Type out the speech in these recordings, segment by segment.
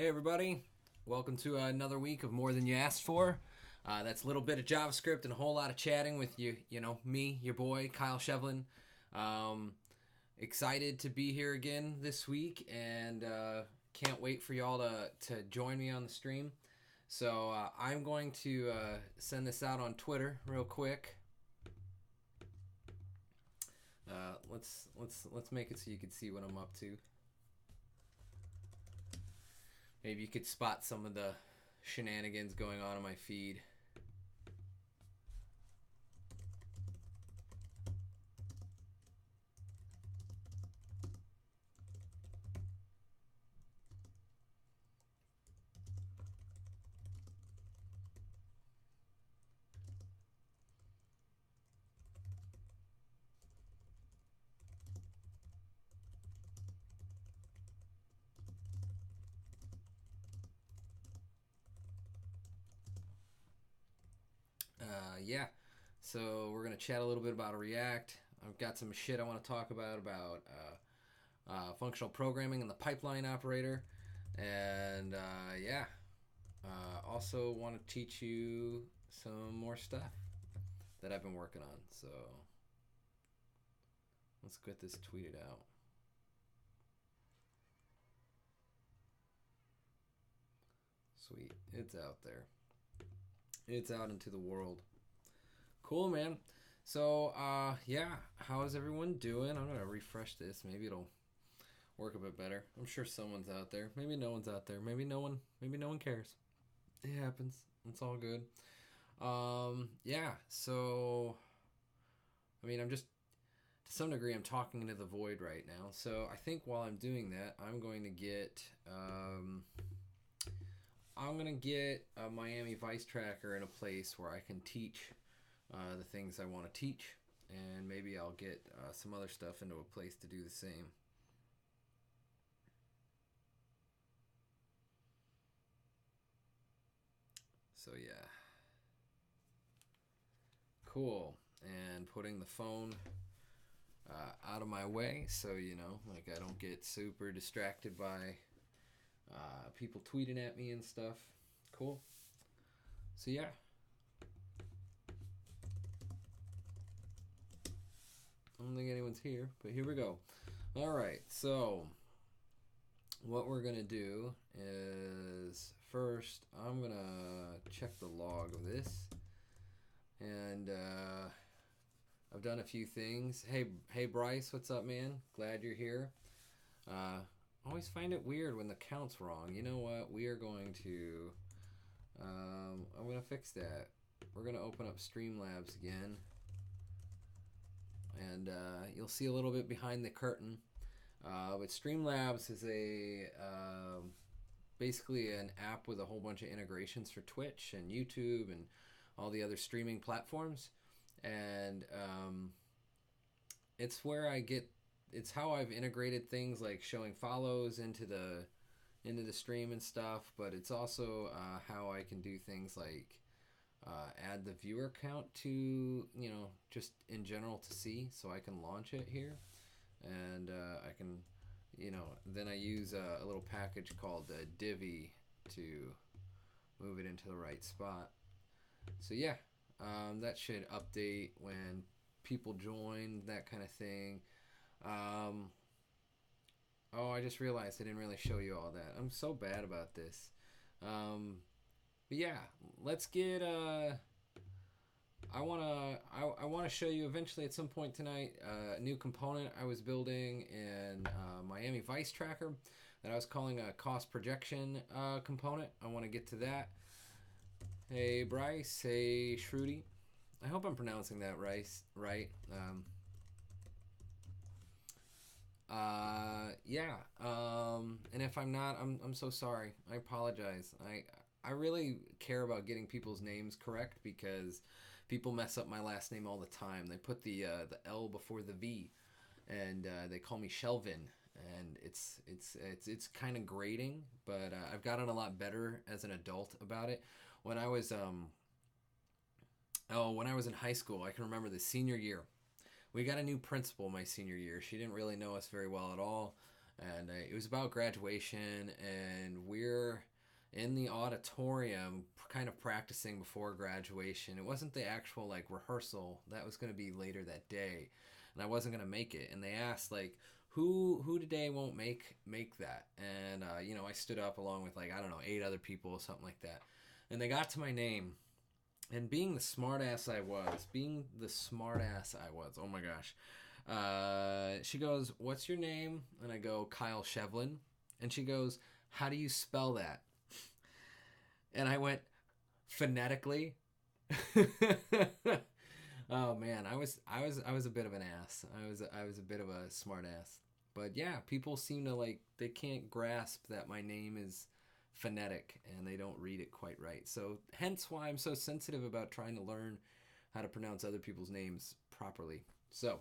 Hey everybody, welcome to another week of More Than You Asked For. That's a little bit of JavaScript and a whole lot of chatting with me, your boy, Kyle Shevlin. Excited to be here again this week and can't wait for y'all to join me on the stream. So I'm going to send this out on Twitter real quick. Let's make it so you can see what I'm up to. Maybe you could spot some of the shenanigans going on in my feed. Yeah, so we're going to chat a little bit about React. I've got some shit I want to talk about functional programming and the pipeline operator. And also want to teach you some more stuff that I've been working on. So let's get this tweeted out. Sweet, it's out there. It's out into the world. Cool, man. So, how is everyone doing? I'm going to refresh this. Maybe it'll work a bit better. I'm sure someone's out there. Maybe no one's out there. Maybe no one cares. It happens. It's all good. So, I'm just, to some degree, I'm talking into the void right now. So, I think while I'm doing that, I'm going to get a Miami Vice Tracker in a place where I can teach the things I want to teach, and maybe I'll get some other stuff into a place to do the same. So yeah, cool. And putting the phone out of my way so I don't get super distracted by people tweeting at me and stuff. Cool. So yeah. I don't think anyone's here, but here we go. All right, so what we're going to do is first I'm going to check the log of this. And I've done a few things. Hey Bryce, what's up, man? Glad you're here. Always find it weird when the count's wrong. You know what? We are going to I'm going to fix that. We're going to open up Streamlabs again. And you'll see a little bit behind the curtain. But Streamlabs is basically an app with a whole bunch of integrations for Twitch and YouTube and all the other streaming platforms. And it's how I've integrated things like showing follows into the stream and stuff. But it's also how I can do things like add the viewer count to, just in general to see, so I can launch it here. And I can, then I use a little package called Divi to move it into the right spot. So yeah, that should update when people join, that kind of thing. I just realized I didn't really show you all that. I'm so bad about this. But yeah, let's get I want to show you eventually at some point tonight a new component I was building in Miami Vice Tracker that I was calling a cost projection component. I want to get to that. Hey Bryce, hey Shruti. I hope I'm pronouncing that right. And if I'm not, I'm so sorry. I apologize. I really care about getting people's names correct because people mess up my last name all the time. They put the L before the V, and they call me Shelvin, and it's kind of grating. But I've gotten a lot better as an adult about it. When I was in high school, I can remember the senior year. We got a new principal my senior year. She didn't really know us very well at all. and it was about graduation, and we're in the auditorium kind of practicing before graduation. It wasn't the actual like rehearsal, that was going to be later that day, and I wasn't going to make it. And they asked like who today won't make that, and you know, I stood up along with like, I don't know, 8 other people or something like that, and they got to my name. And being the smartass I was, oh my gosh, she goes, "What's your name?" And I go, "Kyle Shevlin." And she goes, "How do you spell that?" And I went, "Phonetically." Oh man, I was a bit of an ass. I was a bit of a smart ass. But yeah, people seem to like, they can't grasp that my name is phonetic and they don't read it quite right. So hence why I'm so sensitive about trying to learn how to pronounce other people's names properly. So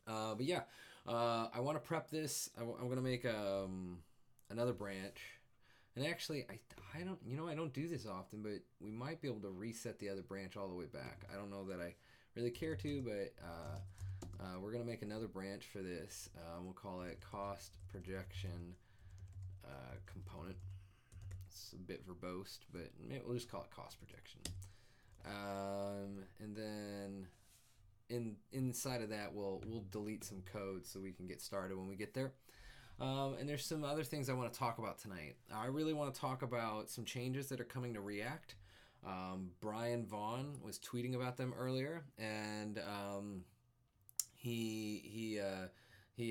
but yeah, I want to prep this. I'm gonna make another branch, and actually I don't, you know, I don't do this often, but we might be able to reset the other branch all the way back. I don't know that I really care to, but we're gonna make another branch for this. We'll call it cost projection component. It's a bit verbose, but we'll just call it cost projection. And then inside of that, we'll delete some code so we can get started when we get there. And there's some other things I want to talk about tonight. I really want to talk about some changes that are coming to React. Brian Vaughn was tweeting about them earlier, and he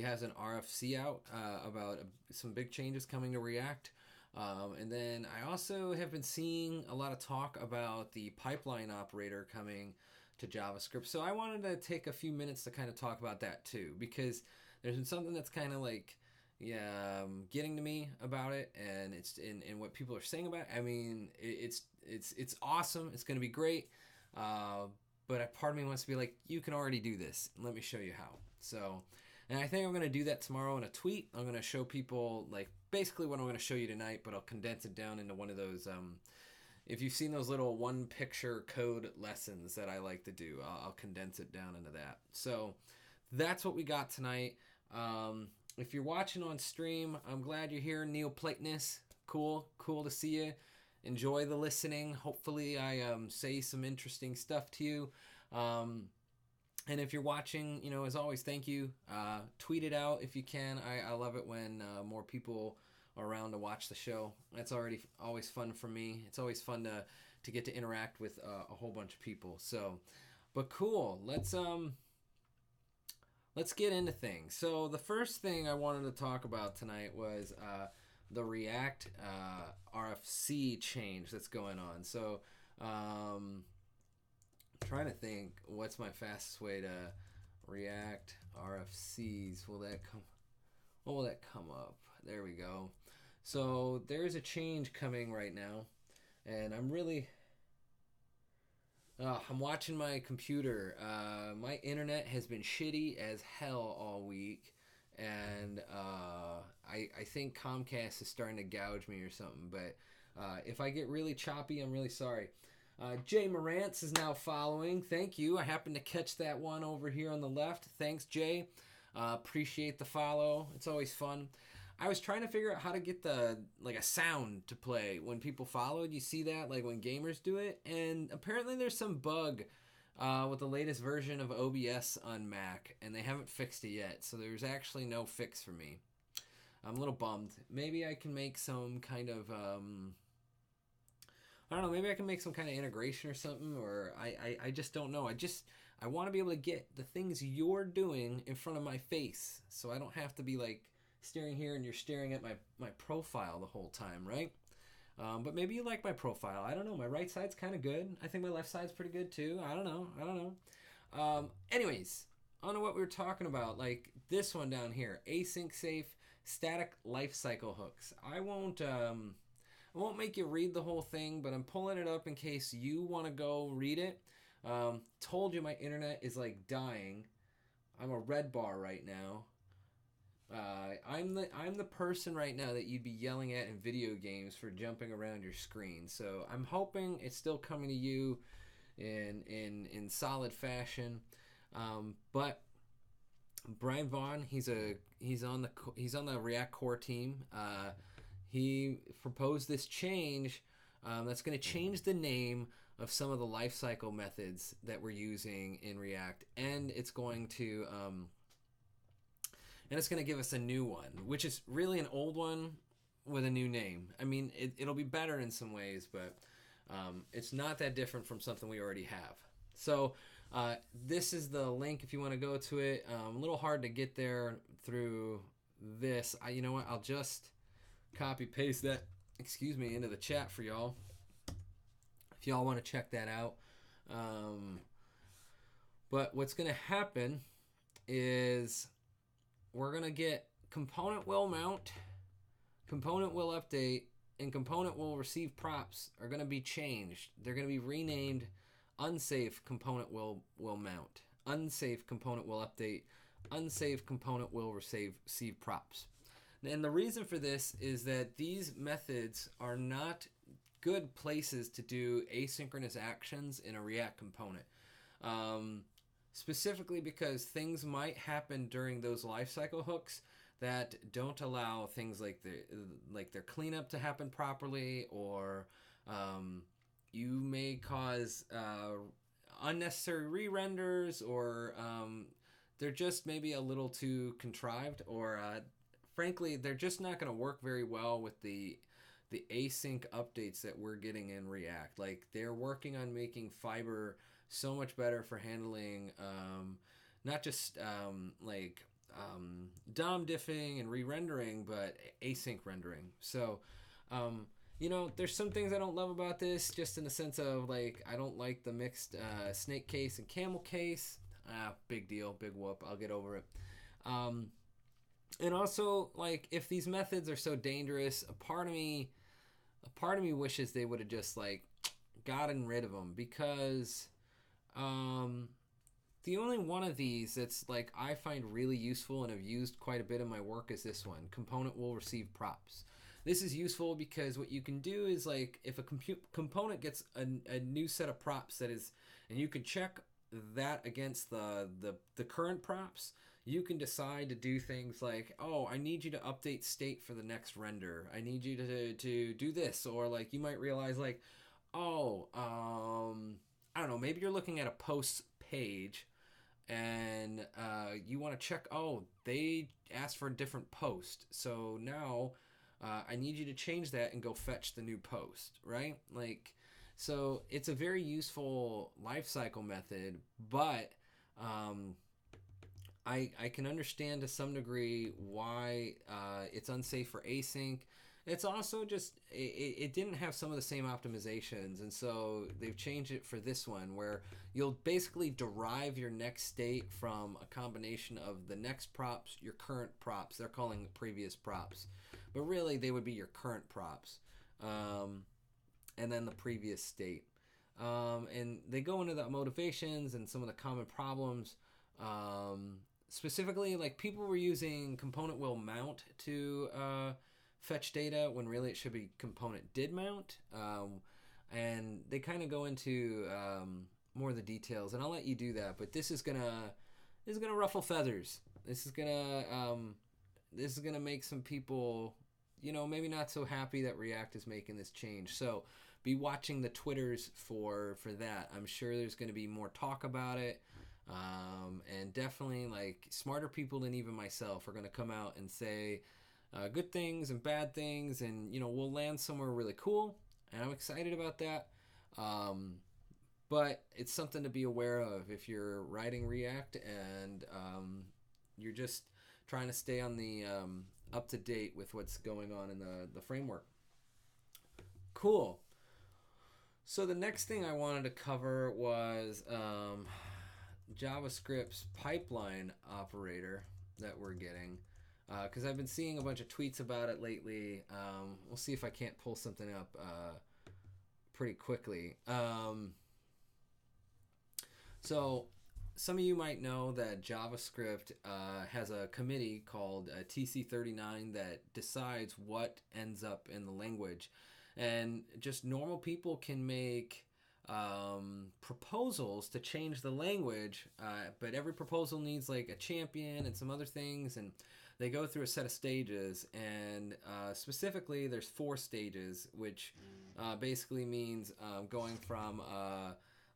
has an RFC out about some big changes coming to React. And then I also have been seeing a lot of talk about the pipeline operator coming to JavaScript. So I wanted to take a few minutes to kind of talk about that too, because there's been something that's kind of like, getting to me about it, and it's in what people are saying about it. I mean, it's awesome. It's going to be great. But a part of me wants to be like, you can already do this. Let me show you how. So, and I think I'm going to do that tomorrow in a tweet. I'm going to show people like basically what I'm going to show you tonight, but I'll condense it down into one of those, if you've seen those little one picture code lessons that I like to do, I'll condense it down into that. So that's what we got tonight. If you're watching on stream, I'm glad you're here. Neoplatonus, cool to see you. Enjoy the listening. Hopefully I say some interesting stuff to you. And if you're watching, you know, as always, thank you. Tweet it out if you can. I love it when more people are around to watch the show. That's always fun for me. It's always fun to get to interact with a whole bunch of people. So, but cool. Let's get into things. So the first thing I wanted to talk about tonight was the React RFC change that's going on. So I'm trying to think what's my fastest way to React RFCs. What will that come up? There we go. So there's a change coming right now, and I'm watching my computer. My internet has been shitty as hell all week, and I think Comcast is starting to gouge me or something. But if I get really choppy, I'm really sorry. Jay Morantz is now following. Thank you. I happened to catch that one over here on the left. Thanks, Jay. Appreciate the follow. It's always fun. I was trying to figure out how to get a sound to play when people followed. You see that like when gamers do it, and apparently there's some bug with the latest version of OBS on Mac, and they haven't fixed it yet. So there's actually no fix for me. I'm a little bummed. Maybe I can make some kind of I don't know, maybe I can make some kind of integration or something, or I just don't know. I want to be able to get the things you're doing in front of my face, so I don't have to be like staring here and you're staring at my profile the whole time, right? But maybe you like my profile. I don't know. My right side's kind of good. I think my left side's pretty good too. I don't know. Anyways, on to what we were talking about, like this one down here, async safe static lifecycle hooks. I won't make you read the whole thing, but I'm pulling it up in case you want to go read it. Told you my internet is like dying. I'm a red bar right now. I'm the person right now that you'd be yelling at in video games for jumping around your screen. So I'm hoping it's still coming to you in solid fashion. But Brian Vaughn, he's on the React core team. He proposed this change that's going to change the name of some of the lifecycle methods that we're using in React, and it's going to give us a new one, which is really an old one with a new name. I mean, it'll be better in some ways, but it's not that different from something we already have. So this is the link if you want to go to it. A little hard to get there through this. You know what? I'll just copy paste that, into the chat for y'all if y'all want to check that out. But what's going to happen is we're going to get component will mount, component will update, and component will receive props are going to be changed. They're going to be renamed unsafe component will mount, unsafe component will update, unsafe component will receive props. And the reason for this is that these methods are not good places to do asynchronous actions in a React component. Specifically because things might happen during those lifecycle hooks that don't allow things like their cleanup to happen properly, or you may cause unnecessary re-renders, or they're just maybe a little too contrived, or frankly, they're just not going to work very well with the async updates that we're getting in React. Like, they're working on making Fiber so much better for handling not just DOM diffing and re-rendering, but async rendering. So, there's some things I don't love about this, just in the sense of, like, I don't like the mixed snake case and camel case. Big deal, big whoop, I'll get over it. And also, like, if these methods are so dangerous, a part of me wishes they would have just, like, gotten rid of them, because the only one of these that's, like, I find really useful and have used quite a bit in my work is this one, component will receive props. This is useful because what you can do is, like, if a component gets a new set of props and you can check that against the current props, you can decide to do things like, oh, I need you to update state for the next render. I need you to do this. Or, like, you might realize, like, oh, I don't know, maybe you're looking at a post page and you want to check, oh, they asked for a different post. So now I need you to change that and go fetch the new post, right? Like, so it's a very useful lifecycle method, but I can understand to some degree why it's unsafe for async. It's also just, it didn't have some of the same optimizations, and so they've changed it for this one, where you'll basically derive your next state from a combination of the next props, your current props. They're calling it previous props, but really they would be your current props, and then the previous state. And they go into the motivations and some of the common problems. Specifically, like, people were using component will mount to fetch data when really it should be component did mount, and they kind of go into more of the details, and I'll let you do that. But this is gonna ruffle feathers. This is gonna make some people, maybe not so happy that React is making this change. So be watching the Twitters for that. I'm sure there's going to be more talk about it. And definitely, like, smarter people than even myself are going to come out and say good things and bad things, and we'll land somewhere really cool, and I'm excited about that. But it's something to be aware of if you're writing React and you're just trying to stay on the up to date with what's going on in the framework. Cool. So the next thing I wanted to cover was JavaScript's pipeline operator that we're getting, because I've been seeing a bunch of tweets about it lately. We'll see if I can't pull something up pretty quickly. So some of you might know that JavaScript has a committee called TC39 that decides what ends up in the language, and just normal people can make proposals to change the language, but every proposal needs like a champion and some other things, and they go through a set of stages, and specifically there's 4 stages, which basically means going from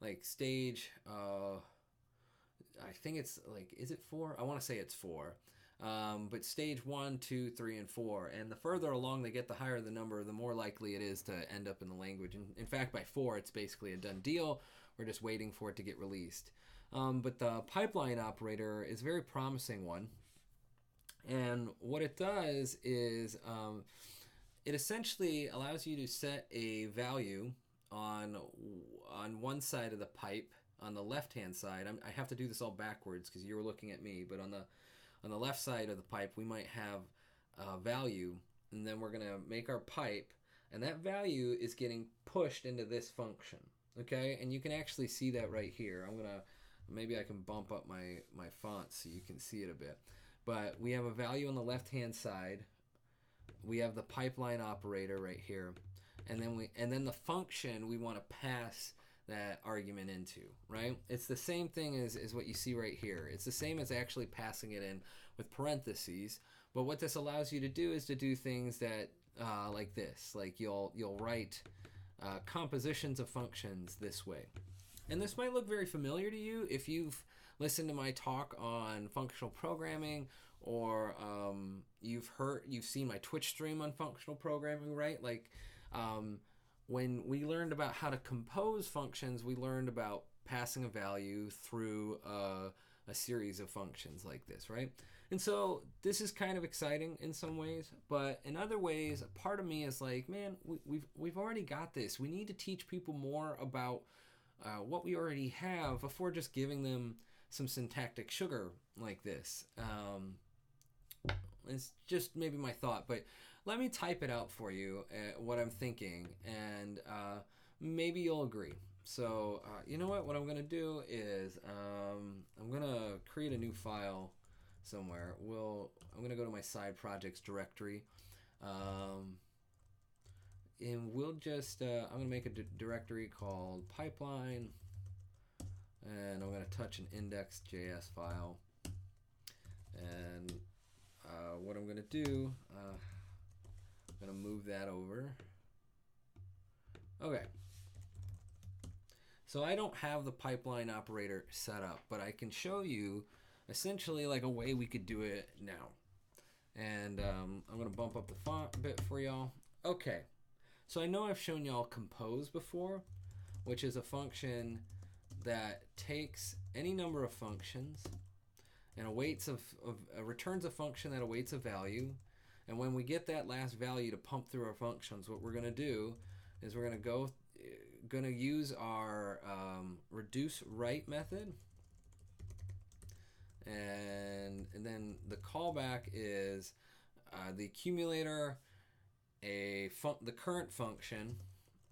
like stage, I think it's like, is it 4? I want to say it's 4. But stage 1, 2, 3, and 4, and the further along they get, the higher the number, the more likely it is to end up in the language. And in fact, by 4, it's basically a done deal. We're just waiting for it to get released. But the pipeline operator is a very promising one. And what it does is it essentially allows you to set a value on one side of the pipe. On the left-hand side, I have to do this all backwards because you were looking at me, but on the left side of the pipe, we might have a value, and then we're going to make our pipe, and that value is getting pushed into this function, okay? And you can actually see that right here. Maybe I can bump up my font so you can see it a bit. But we have a value on the left-hand side. We have the pipeline operator right here, and then the function we want to pass that argument into, right? It's the same thing as what you see right here. It's the same as actually passing it in with parentheses, but what this allows you to do is to do things that like this, like you'll write compositions of functions this way. And this might look very familiar to you if you've listened to my talk on functional programming, or you've seen my Twitch stream on functional programming, right? Like when we learned about how to compose functions, we learned about passing a value through a series of functions like this, right? And so this is kind of exciting in some ways, but in other ways, a part of me is like, man, we've already got this. We need to teach people more about what we already have before just giving them some syntactic sugar like this. It's just maybe my thought, but let me type it out for you, what I'm thinking, and maybe you'll agree. So you know what I'm going to do is I'm going to create a new file somewhere. I'm going to go to my side projects directory, and we'll just, I'm going to make a directory called pipeline, and I'm going to touch an index.js file, and what I'm going to do, I'm going to move that over. Okay. So I don't have the pipeline operator set up, but I can show you essentially like a way we could do it now. And I'm going to bump up the font a bit for y'all. Okay. So I know I've shown y'all compose before, which is a function that takes any number of functions and returns a function that awaits a value. And when we get that last value to pump through our functions, what we're going to do is we're going to use our reduce write method, and then the callback is the accumulator, the current function,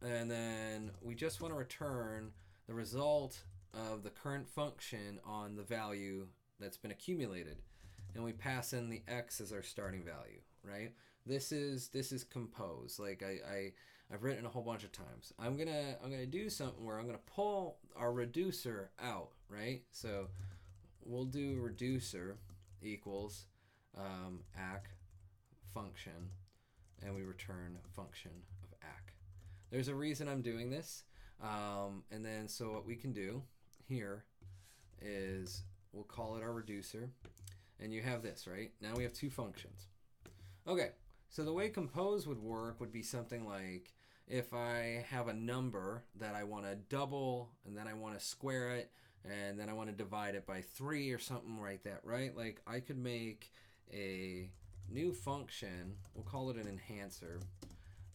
and then we just want to return the result of the current function on the value that's been accumulated, and we pass in the x as our starting value, right? This is compose. Like I've written a whole bunch of times. I'm gonna do something where I'm gonna pull our reducer out, right? So we'll do reducer equals ACK function, and we return function of ACK. There's a reason I'm doing this, and then so what we can do here is we'll call it our reducer, and you have this, right? Now we have two functions. Okay, so the way compose would work would be something like, if I have a number that I want to double, and then I want to square it, and then I want to divide it by 3 or something like that, right? Like I could make a new function, we'll call it an enhancer,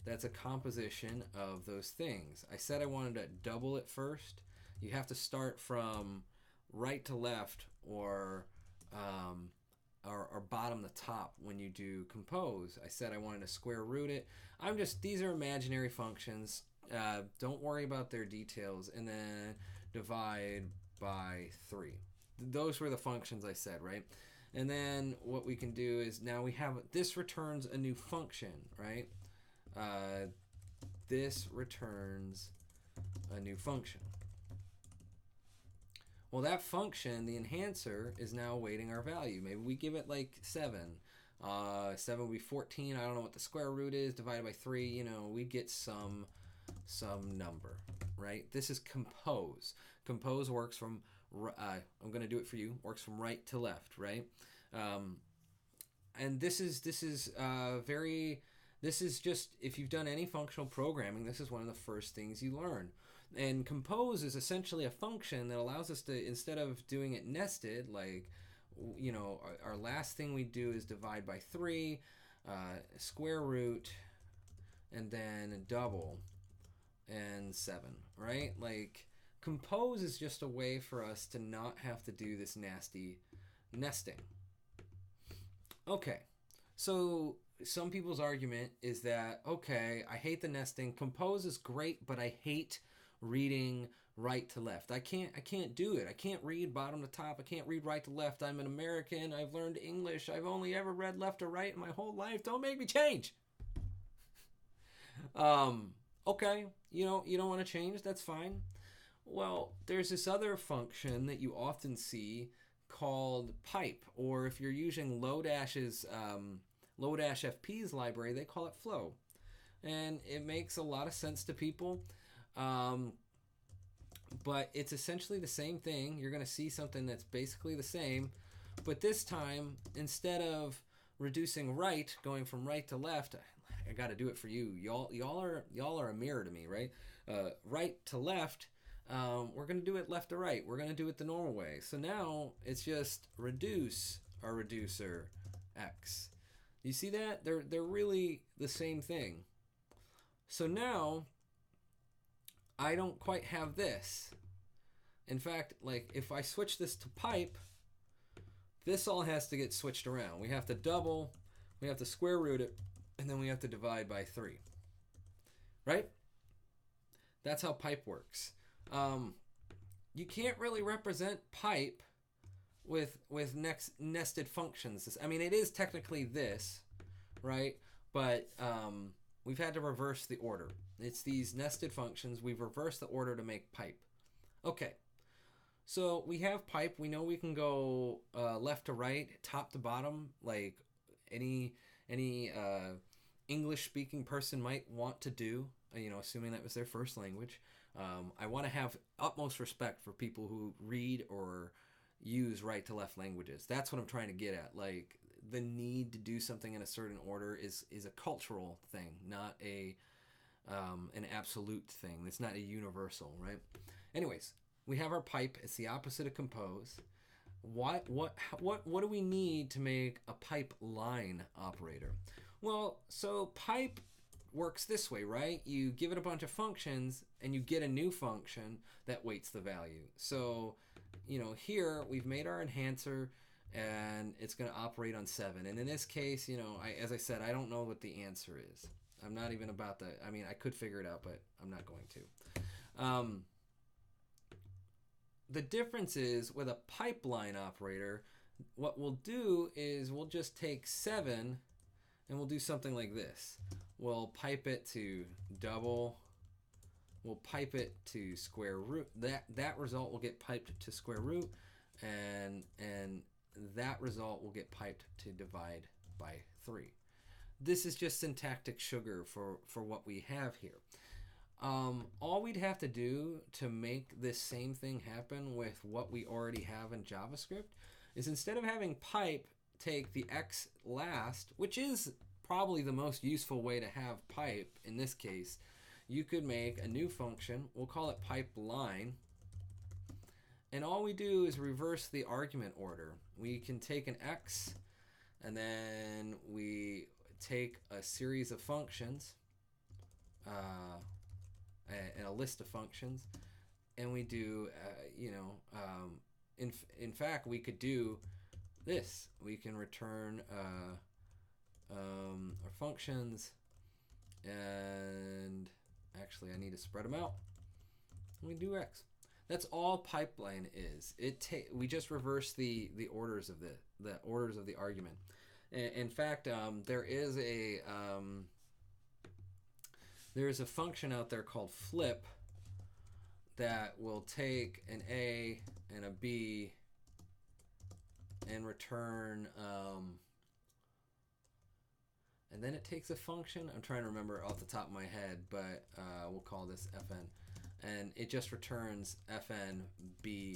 that's a composition of those things. I said I wanted to double it first. You have to start from right to left, or bottom to top when you do compose. I said I wanted to square root it. These are imaginary functions. Don't worry about their details. And then divide by 3. Those were the functions I said, right? And then what we can do is now we have, this returns a new function, right? This returns a new function. Well, that function, the enhancer, is now awaiting our value. Maybe we give it like 7. 7 would be 14. I don't know what the square root is. Divided by 3, you know, we get some number, right? This is compose. Compose works from, I'm going to do it for you, works from right to left, right? And this is just, if you've done any functional programming, this is one of the first things you learn. And compose is essentially a function that allows us to, instead of doing it nested, like, you know, our last thing we do is divide by 3, square root, and then double, and 7, right? Like, compose is just a way for us to not have to do this nasty nesting. Okay, so some people's argument is that, okay, I hate the nesting. Compose is great, but I hate reading right to left. I can't do it. I can't read bottom to top. I can't read right to left. I'm an American. I've learned English. I've only ever read left to right in my whole life. Don't make me change. Okay, you don't want to change. That's fine. Well, there's this other function that you often see called pipe, or if you're using Lodash's Lodash FP's library, they call it flow, and it makes a lot of sense to people. But it's essentially the same thing. You're going to see something that's basically the same, but this time, instead of reducing right, going from right to left, I got to do it for you. Y'all are a mirror to me, right? Right to left, we're going to do it left to right. We're going to do it the normal way. So now it's just reduce our reducer x. You see that? They're really the same thing. So now I don't quite have this. In fact, like if I switch this to pipe, this all has to get switched around. We have to double, we have to square root it, and then we have to divide by 3. Right? That's how pipe works. You can't really represent pipe with nested functions. I mean, it is technically this, right? But we've had to reverse the order. It's these nested functions. We've reversed the order to make pipe. Okay, so we have pipe. We know we can go left to right, top to bottom, like any English-speaking person might want to do, assuming that was their first language. I want to have utmost respect for people who read or use right to left languages. That's what I'm trying to get at. Like, the need to do something in a certain order is a cultural thing, not an absolute thing. It's not a universal, right? Anyways, we have our pipe. It's the opposite of compose. What do we need to make a pipeline operator? Well, so pipe works this way, right? You give it a bunch of functions and you get a new function that weights the value. So, here we've made our enhancer and it's going to operate on 7. And in this case, as I said, I don't know what the answer is. I'm not even about that. I mean, I could figure it out, but I'm not going to. The difference is with a pipeline operator, what we'll do is we'll just take 7 and we'll do something like this. We'll pipe it to double. We'll pipe it to square root. That result will get piped to square root, and that result will get piped to divide by 3. This is just syntactic sugar for what we have here. All we'd have to do to make this same thing happen with what we already have in JavaScript is, instead of having pipe take the x last, which is probably the most useful way to have pipe in this case, you could make a new function. We'll call it pipeline. And all we do is reverse the argument order. We can take an x, and then we take a series of functions, and a list of functions, and we do, in fact, we could do this. We can return our functions, and actually I need to spread them out. We do x. That's all pipeline is. We just reverse the orders of the orders of the argument. In fact, there is a function out there called flip, that will take an A and a B and return, and then it takes a function. I'm trying to remember off the top of my head, but we'll call this fn. And it just returns fnba.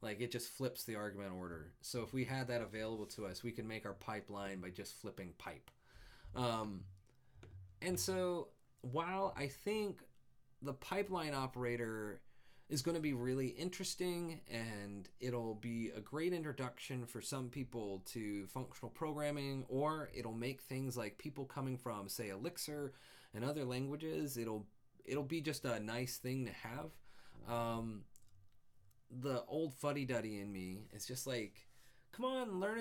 Like, it just flips the argument order. So if we had that available to us, we could make our pipeline by just flipping pipe. And so while I think the pipeline operator is going to be really interesting and it'll be a great introduction for some people to functional programming, or it'll make things like people coming from, say, Elixir and other languages, it'll be just a nice thing to have. The old fuddy-duddy in me is just like, come on, learn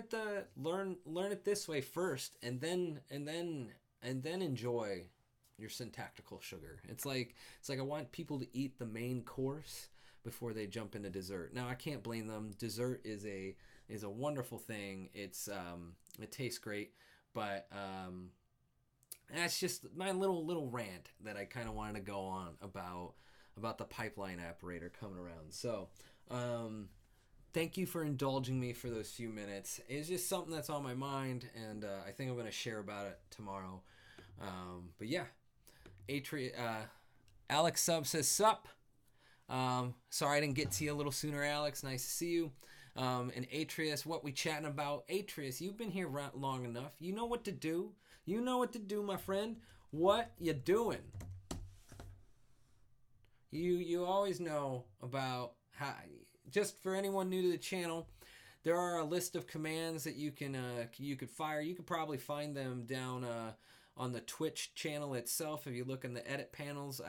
it this way first, and then enjoy your syntactical sugar. It's like I want people to eat the main course before they jump into dessert. Now, I can't blame them. Dessert is a wonderful thing. It's it tastes great, but that's just my little rant that I kind of wanted to go on about the pipeline operator coming around. So thank you for indulging me for those few minutes. It's just something that's on my mind, and I think I'm going to share about it tomorrow. But yeah, Alex Sub says sup. Sorry I didn't get to you a little sooner, Alex. Nice to see you. And Atreus, what we chatting about? Atreus, you've been here long enough. You know what to do. You know what to do, my friend. What you doing? You always know about how. Just for anyone new to the channel, there are a list of commands that you could fire. You could probably find them down on the Twitch channel itself. If you look in the edit panels,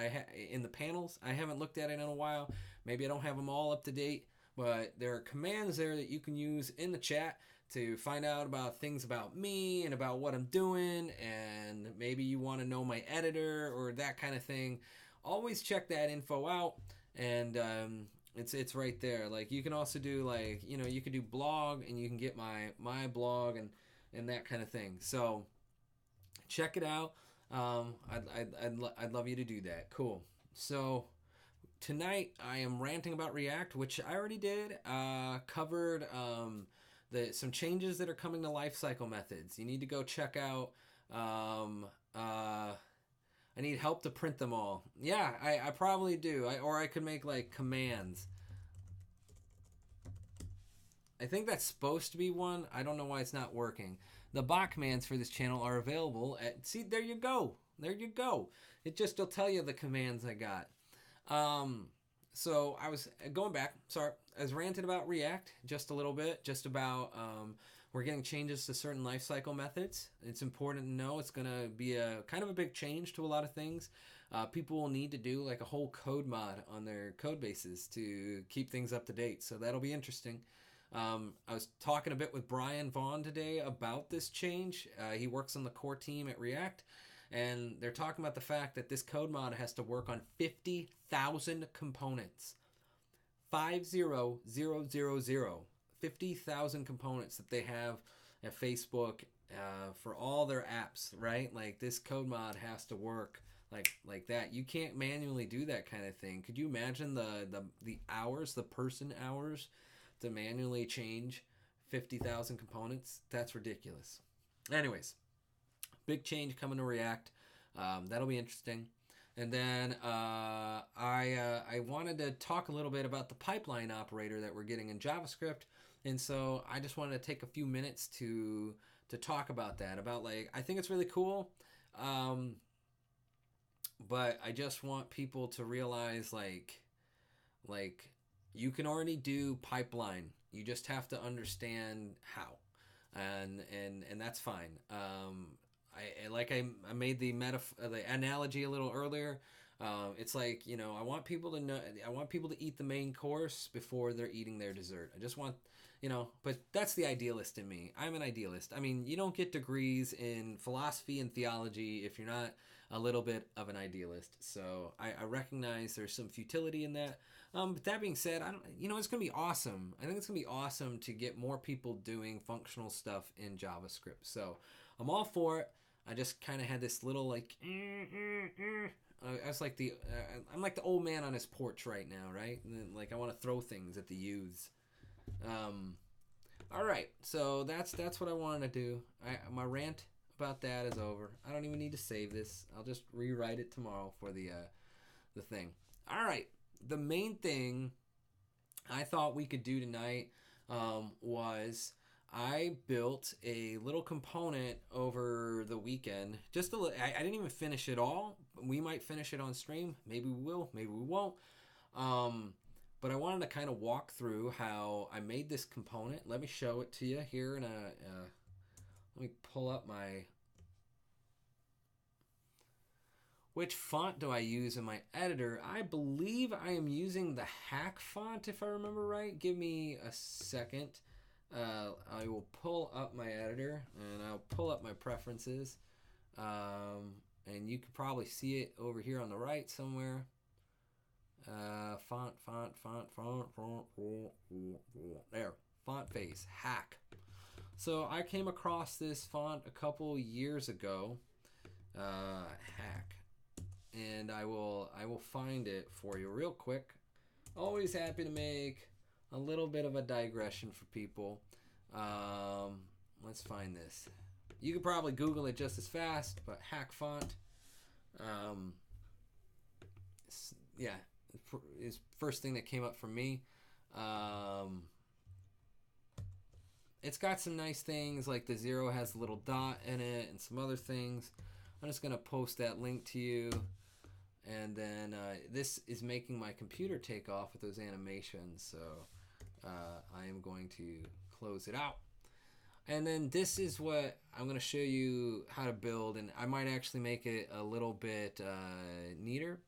in the panels, I haven't looked at it in a while. Maybe I don't have them all up to date, but there are commands there that you can use in the chat to find out about things about me and about what I'm doing, and maybe you want to know my editor or that kind of thing. Always check that info out, and it's right there. Like, you can also do, like, you could do blog, and you can get my blog and that kind of thing. So check it out. I'd love you to do that. Cool. So tonight I am ranting about React, which I already did. Covered some changes that are coming to lifecycle methods. You need to go check out. I need help to print them all. Yeah, I probably do. Or I could make, like, commands. I think that's supposed to be one. I don't know why it's not working. The bot commands for this channel are available at... See, there you go. There you go. It'll tell you the commands I got. So I was going back. Sorry, I was ranting about React just a little bit. Just about... we're getting changes to certain lifecycle methods. It's important to know it's going to be a kind of a big change to a lot of things. People will need to do like a whole code mod on their code bases to keep things up to date. So that'll be interesting. I was talking a bit with Brian Vaughn today about this change. He works on the core team at React, and they're talking about the fact that this code mod has to work on 50,000 components. 50,000. 50,000 components that they have at Facebook for all their apps, right? Like, this code mod has to work like that. You can't manually do that kind of thing. Could you imagine the hours, the person hours to manually change 50,000 components? That's ridiculous. Anyways, big change coming to React. That'll be interesting. And then I wanted to talk a little bit about the pipeline operator that we're getting in JavaScript. And so I just wanted to take a few minutes to talk about that. About, like, I think it's really cool. But I just want people to realize, like you can already do pipeline. You just have to understand how. And that's fine. I made the analogy a little earlier. It's like, I want people to know. I want people to eat the main course before they're eating their dessert. I just want, but that's the idealist in me. I'm an idealist. I mean, you don't get degrees in philosophy and theology if you're not a little bit of an idealist. So I recognize there's some futility in that. But that being said, it's going to be awesome. I think it's going to be awesome to get more people doing functional stuff in JavaScript. So I'm all for it. I just kind of had this little like, I was like I'm like the old man on his porch right now, right? And then, like I want to throw things at the youths. All right, so that's what I wanted to do. My rant about that is over. I don't even need to save this. I'll just rewrite it tomorrow for the thing. All right, the main thing I thought we could do tonight was I built a little component over the weekend. Just a little. I didn't even finish it all. We might finish it on stream. Maybe we will. Maybe we won't. But I wanted to kind of walk through how I made this component. Let me show it to you here in a. Let me pull up my. Which font do I use in my editor? I believe I am using the Hack font, if I remember right. Give me a second. I will pull up my editor and I'll pull up my preferences. And you could probably see it over here on the right somewhere. Font. There, font face, Hack. So I came across this font a couple years ago. Hack. And I will find it for you real quick. Always happy to make a little bit of a digression for people. Let's find this. You could probably Google it just as fast, but Hack font. Yeah, is first thing that came up for me. It's got some nice things, like the 0 has a little dot in it and some other things. I'm just going to post that link to you. And then this is making my computer take off with those animations. So I am going to close it out. And then this is what I'm going to show you how to build. And I might actually make it a little bit neater.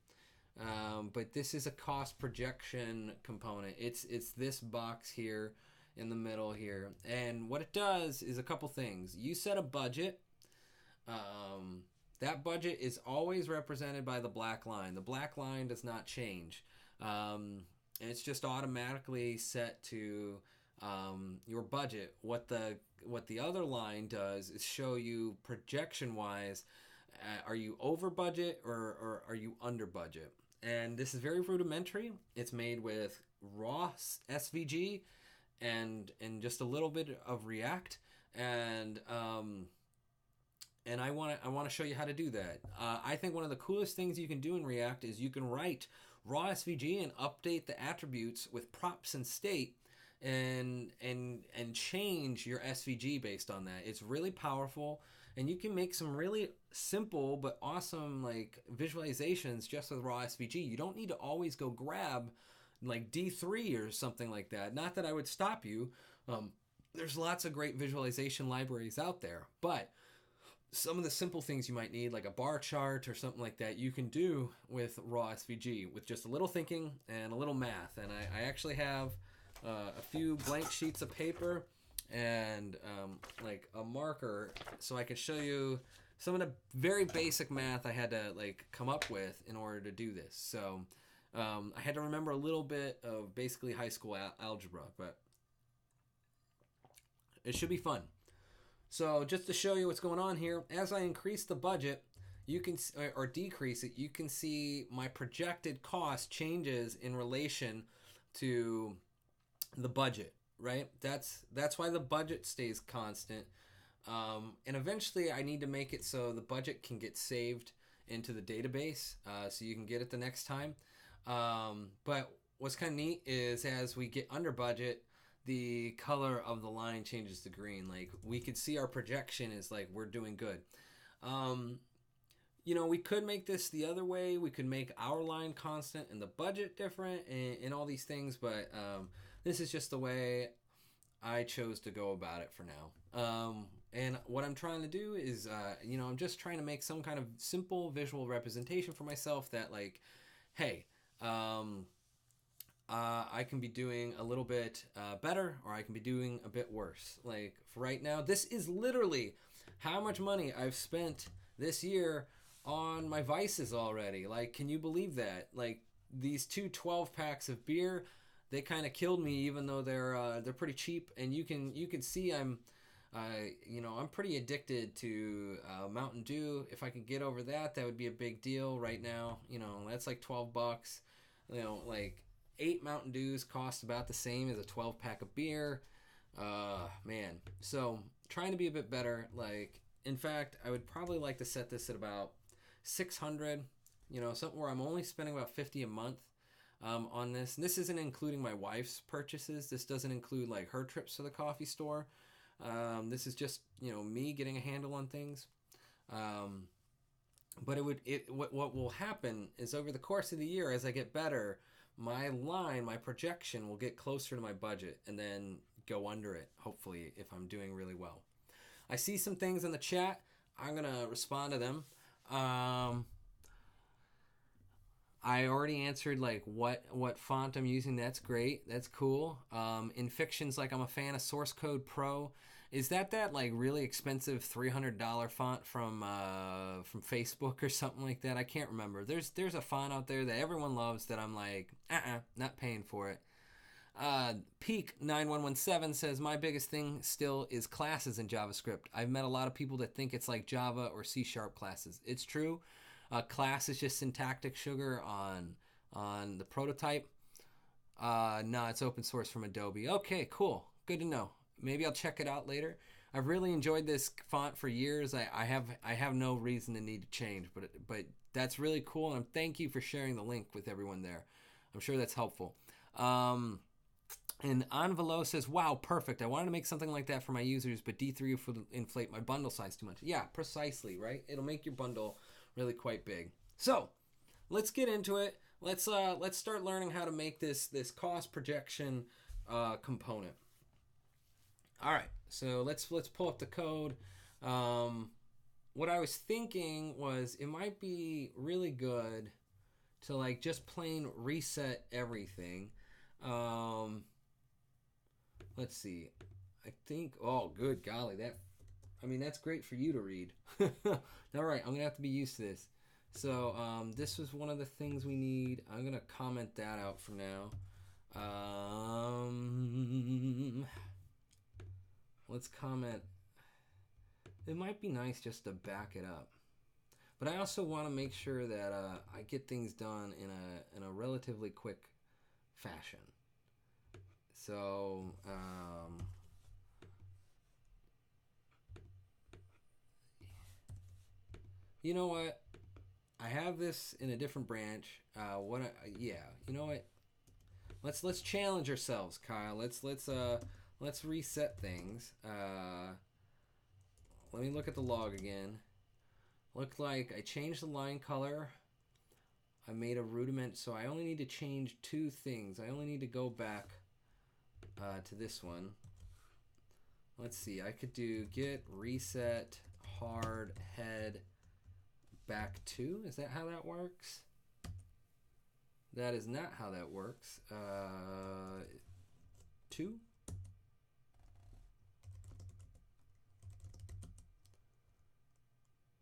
But this is a cost projection component. It's this box here in the middle here. And what it does is a couple things. You set a budget. That budget is always represented by the black line. The black line does not change. And it's just automatically set to your budget. What the other line does is show you projection-wise, are you over budget or are you under budget? And this is very rudimentary. It's made with raw SVG and just a little bit of React. And I want to show you how to do that. I think one of the coolest things you can do in React is you can write raw SVG and update the attributes with props and state and change your SVG based on that. It's really powerful, and you can make some really simple but awesome like visualizations just with raw SVG. You don't need to always go grab like D3 or something like that. Not that I would stop you. There's lots of great visualization libraries out there, but some of the simple things you might need, like a bar chart or something like that, you can do with raw SVG with just a little thinking and a little math. And I actually have a few blank sheets of paper and like a marker so I can show you some of the very basic math I had to like come up with in order to do this. So I had to remember a little bit of basically high school algebra, but it should be fun. So just to show you what's going on here, as I increase the budget, you can or decrease it, you can see my projected cost changes in relation to the budget, right? That's why the budget stays constant. And eventually I need to make it so the budget can get saved into the database so you can get it the next time. But what's kind of neat is as we get under budget, the color of the line changes to green. Like we could see our projection is like we're doing good. You know, we could make this the other way. We could make our line constant and the budget different and all these things. But this is just the way I chose to go about it for now. And what I'm trying to do is, you know, I'm just trying to make some kind of simple visual representation for myself that like, hey, I can be doing a little bit better, or I can be doing a bit worse. Like for right now, this is literally how much money I've spent this year on my vices already. Like, can you believe that? Like these 2 12-packs of beer, they kind of killed me, even though they're pretty cheap. And you can see I'm You know, I'm pretty addicted to Mountain Dew. If I could get over that, that would be a big deal right now. You know, that's like $12. You know, like 8 Mountain Dews cost about the same as a 12 pack of beer. Man. So trying to be a bit better. Like, in fact, I would probably like to set this at about 600. You know, something where I'm only spending about 50 a month on this. And this isn't including my wife's purchases. This doesn't include like her trips to the coffee store. This is just, you know, me getting a handle on things. But what will happen is over the course of the year, as I get better, my projection will get closer to my budget and then go under it, hopefully, if I'm doing really well. I see some things in the chat. I'm going to respond to them. I already answered like what font I'm using. That's great. That's cool. In fictions, like I'm a fan of Source Code Pro. Is that like really expensive $300 font from Facebook or something like that? I can't remember. There's a font out there that everyone loves that I'm like, not paying for it. Peak 9117 says my biggest thing still is classes in JavaScript. I've met a lot of people that think it's like Java or C# classes. It's true. Class is just syntactic sugar on the prototype. No, it's open source from Adobe. Okay, cool. Good to know. Maybe I'll check it out later. I've really enjoyed this font for years. I have no reason to need to change, but that's really cool, and thank you for sharing the link with everyone there. I'm sure that's helpful. And Envelo says, wow, perfect. I wanted to make something like that for my users, but D3 would inflate my bundle size too much. Yeah, precisely, right? It'll make your bundle really quite big. So let's get into it. Let's start learning how to make this cost projection component. All right, so let's pull up the code. What I was thinking was it might be really good to like just plain reset everything. Let's see. I think, oh, good golly, that's great for you to read. All right, I'm gonna have to be used to this. So this was one of the things we need. I'm gonna comment that out for now. Let's comment. It might be nice just to back it up, but I also want to make sure that I get things done in a relatively quick fashion. So you know what? I have this in a different branch. You know what? Let's challenge ourselves, Kyle. Let's reset things. Let me look at the log again. Looked like I changed the line color. I made a rudiment, so I only need to change 2 things. I only need to go back to this one. Let's see. I could do get reset hard head back 2. Is that how that works? That is not how that works. 2.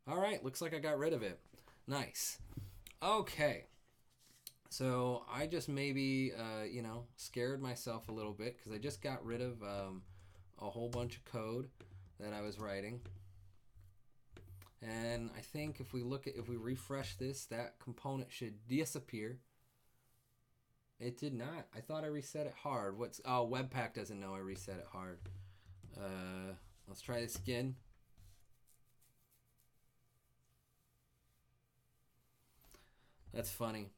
All right, looks like I got rid of it. Nice. Okay. So I just maybe, scared myself a little bit because I just got rid of a whole bunch of code that I was writing. And I think if we refresh this, that component should disappear. It did not. I thought I reset it hard. Webpack doesn't know I reset it hard. Let's try this again. That's funny.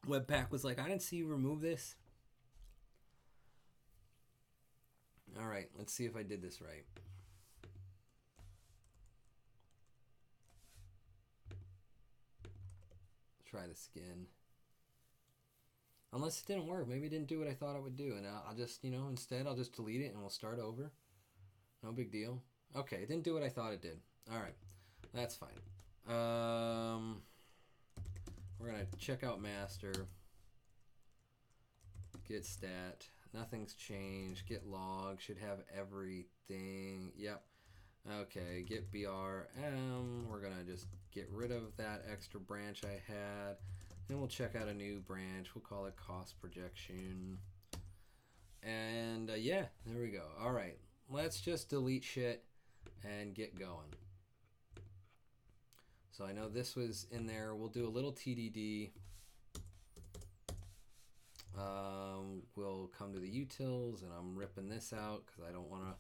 Webpack was like, I didn't see you remove this. All right, let's see if I did this right. Try this again. Unless it didn't work. Maybe it didn't do what I thought it would do. And I'll just, instead I'll just delete it and we'll start over. No big deal. Okay, it didn't do what I thought it did. All right, that's fine. We're going to check out master. Get stat. Nothing's changed. Get log. Should have everything. Yep. Okay, get BRM. We're going to just get rid of that extra branch I had. Then we'll check out a new branch. We'll call it cost projection. And yeah, there we go. All right. let's just delete shit and get going. So I know this was in there. We'll do a little TDD. We'll come to the utils, and I'm ripping this out because I don't want to.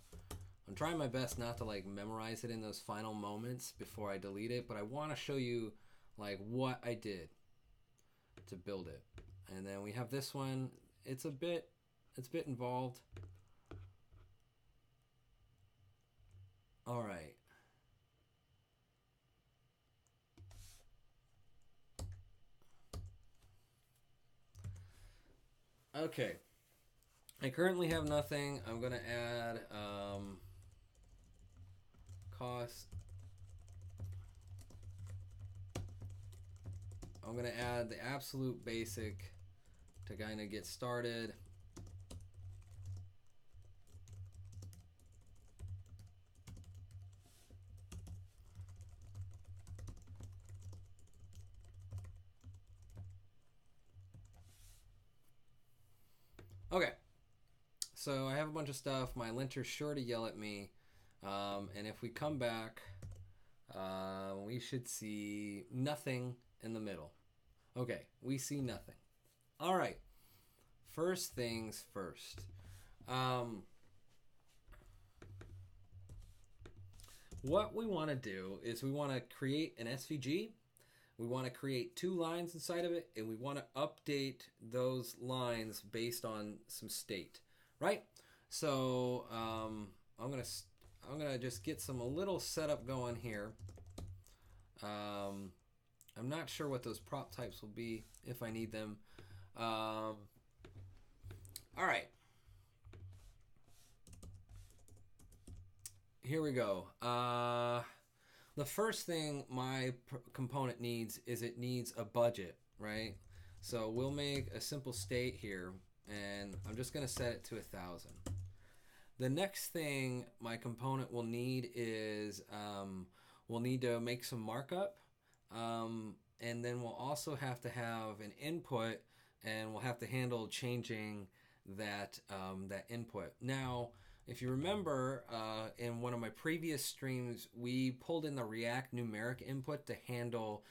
I'm trying my best not to like memorize it in those final moments before I delete it, but I want to show you like what I did to build it. And then we have this one. It's a bit involved. All right. Okay. I currently have nothing. I'm going to add cost. I'm going to add the absolute basic to kind of get started. Okay, so I have a bunch of stuff. My linter's sure to yell at me. And if we come back, we should see nothing in the middle. Okay, we see nothing. All right, first things first. What we want to do is we want to create an SVG. We want to create 2 lines inside of it, and we want to update those lines based on some state, right? So I'm gonna just get a little setup going here. I'm not sure what those prop types will be if I need them. All right. Here we go. The first thing my component needs is it needs a budget, right? So we'll make a simple state here, and I'm just going to set it to 1,000. The next thing my component will need is we'll need to make some markup, and then we'll also have to have an input, and we'll have to handle changing that that input. Now, if you remember, in one of my previous streams, we pulled in the React Numeric Input to handle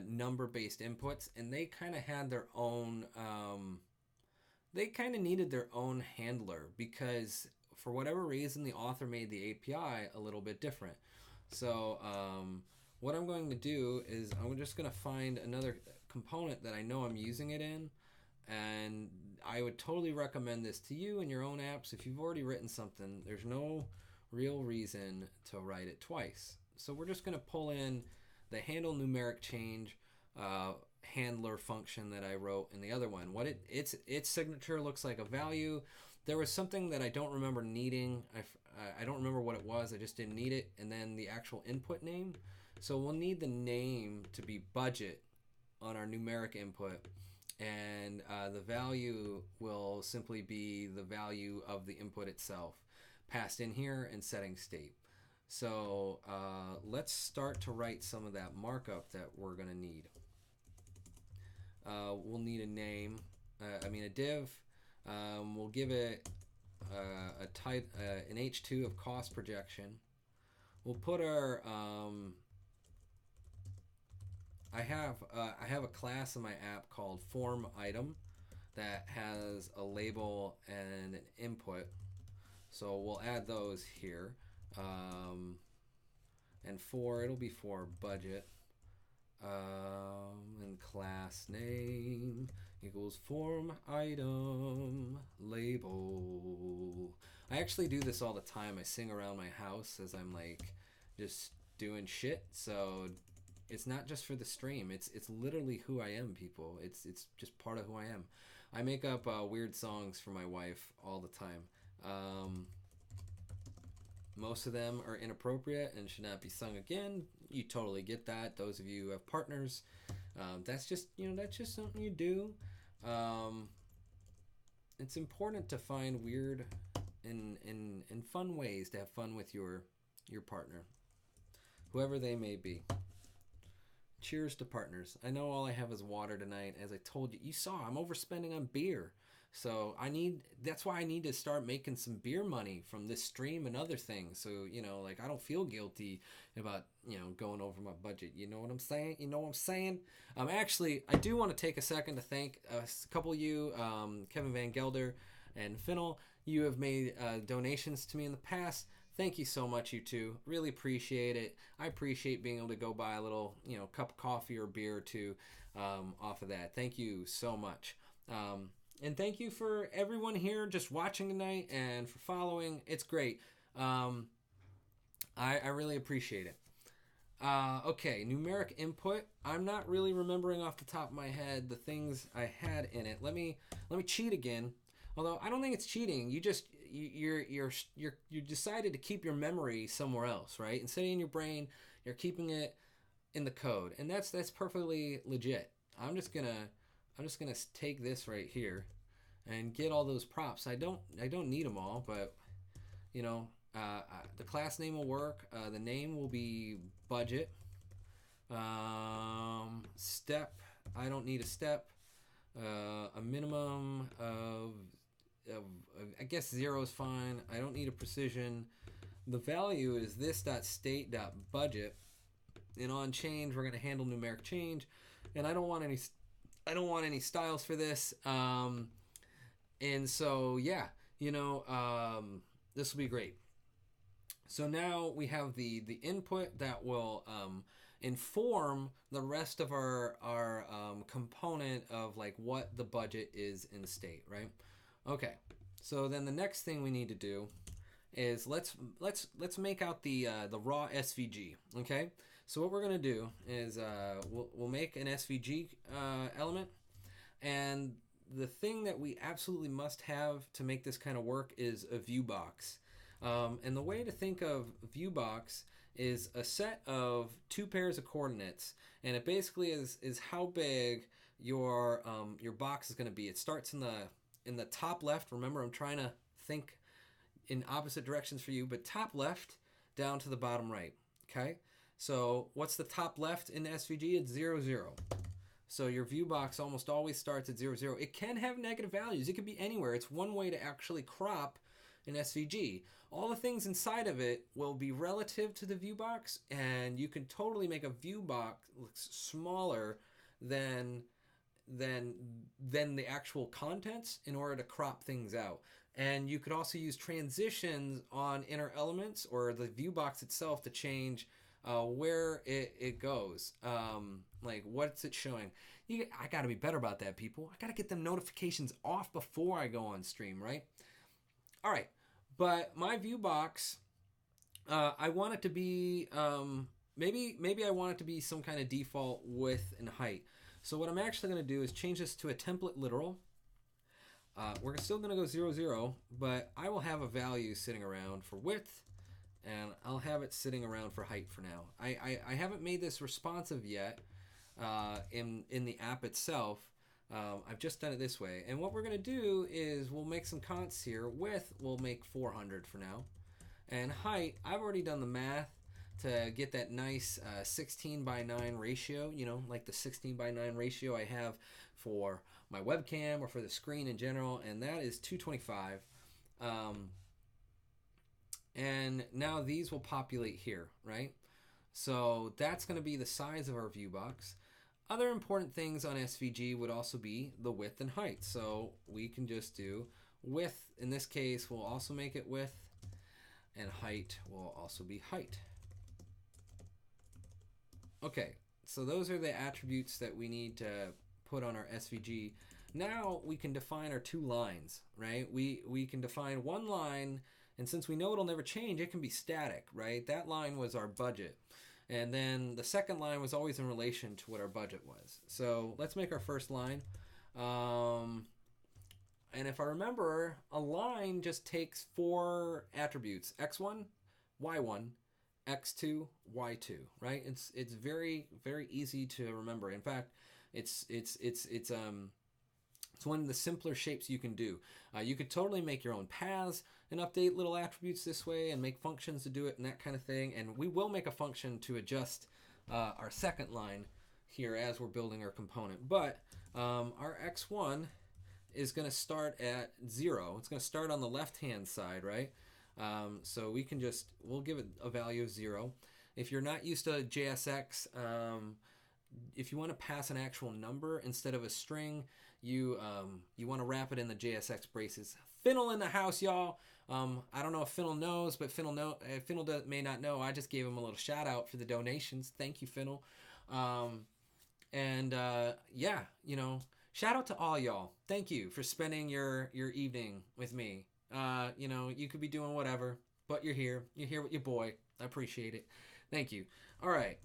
number-based inputs, and they kind of had their own, they kind of needed their own handler because for whatever reason, the author made the API a little bit different. So what I'm going to do is I'm just going to find another component that I know I'm using it in, and I would totally recommend this to you in your own apps. If you've already written something, there's no real reason to write it twice. So we're just going to pull in the handle numeric change handler function that I wrote in the other one. What its signature looks like a value. There was something that I don't remember needing. I don't remember what it was. I just didn't need it. And then the actual input name. So we'll need the name to be budget on our numeric input. And the value will simply be the value of the input itself passed in here and setting state. So let's start to write some of that markup that we're going to need. We'll need a name, a div. We'll give it a type, an H2 of cost projection. We'll put our I have a class in my app called form item that has a label and an input. So we'll add those here. And it'll be for budget. And class name equals form item label. I actually do this all the time. I sing around my house as I'm like just doing shit. So it's not just for the stream. It's literally who I am, people. It's just part of who I am. I make up weird songs for my wife all the time. Most of them are inappropriate and should not be sung again. You totally get that. Those of you who have partners, that's just something you do. It's important to find weird and fun ways to have fun with your partner, whoever they may be. Cheers to partners. I know all I have is water tonight. As I told you, you saw I'm overspending on beer. So that's why I need to start making some beer money from this stream and other things. So, you know, like I don't feel guilty about, you know, going over my budget. You know what I'm saying? You know what I'm saying? Actually, I do want to take a second to thank a couple of you, Kevin Van Gelder and Finnell. You have made donations to me in the past. Thank you so much, you two. Really appreciate it. I appreciate being able to go buy a little, you know, cup of coffee or beer or two off of that. Thank you so much. And thank you for everyone here just watching tonight and for following. It's great. I really appreciate it. Okay, numeric input. I'm not really remembering off the top of my head the things I had in it. Let me cheat again. Although I don't think it's cheating. You just you decided to keep your memory somewhere else, right? Instead of in your brain, you're keeping it in the code, and that's perfectly legit. I'm just gonna take this right here and get all those props. I don't need them all, but you know, the class name will work. The name will be budget. Step. I don't need a step. A minimum of I guess 0 is fine. I don't need a precision. The value is this.state.budget, and on change we're going to handle numeric change, and I don't want any styles for this. And so yeah, you know, this will be great. So now we have the input that will inform the rest of our component of like what the budget is in state, right? Okay, so then the next thing we need to do is let's make out the raw SVG. Okay, so what we're gonna do is we'll make an SVG element, and the thing that we absolutely must have to make this kind of work is a view box. And the way to think of view box is a set of 2 pairs of coordinates, and it basically is how big your box is going to be. It starts in the top left. Remember, I'm trying to think in opposite directions for you, but top left down to the bottom right. Okay, so what's the top left in SVG? It's 0, 0. So your view box almost always starts at 0, 0. It can have negative values. It could be anywhere. It's one way to actually crop an SVG. All the things inside of it will be relative to the view box, and you can totally make a view box look smaller than the actual contents in order to crop things out. And you could also use transitions on inner elements or the view box itself to change where it goes. Like what's it showing? I gotta be better about that, people. I gotta get them notifications off before I go on stream, right? All right, but my view box, I want it to be, maybe I want it to be some kind of default width and height. So what I'm actually going to do is change this to a template literal. We're still going to go 0, 0, but I will have a value sitting around for width, and I'll have it sitting around for height for now. I haven't made this responsive yet in the app itself. I've just done it this way, and what we're going to do is we'll make some consts here. Width we'll make 400 for now, and height I've already done the math to get that nice 16:9 ratio, you know, like the 16:9 ratio I have for my webcam or for the screen in general, and that is 225. And now these will populate here, right? So that's going to be the size of our view box. Other important things on SVG would also be the width and height. So we can just do width. In this case, we'll also make it width, and height will also be height. Okay, so those are the attributes that we need to put on our SVG. Now we can define our 2 lines, right? We can define one line, and since we know it'll never change, it can be static, right? That line was our budget. And then the second line was always in relation to what our budget was. So let's make our first line. And if I remember, a line just takes 4 attributes: x1, y1, x2, y2, right? It's very, very easy to remember. In fact, it's one of the simpler shapes you can do. You could totally make your own paths and update little attributes this way and make functions to do it and that kind of thing. And we will make a function to adjust our second line here as we're building our component. But our x1 is going to start at 0. It's going to start on the left-hand side, right? So we'll give it a value of 0. If you're not used to JSX, if you want to pass an actual number instead of a string, you want to wrap it in the JSX braces. Finnel in the house, y'all. I don't know if Finnel knows, but Finnel may not know. I just gave him a little shout out for the donations. Thank you, Finnel. Yeah, shout out to all y'all. Thank you for spending your evening with me. You could be doing whatever, but you're here. You're here with your boy. I appreciate it. Thank you. All right,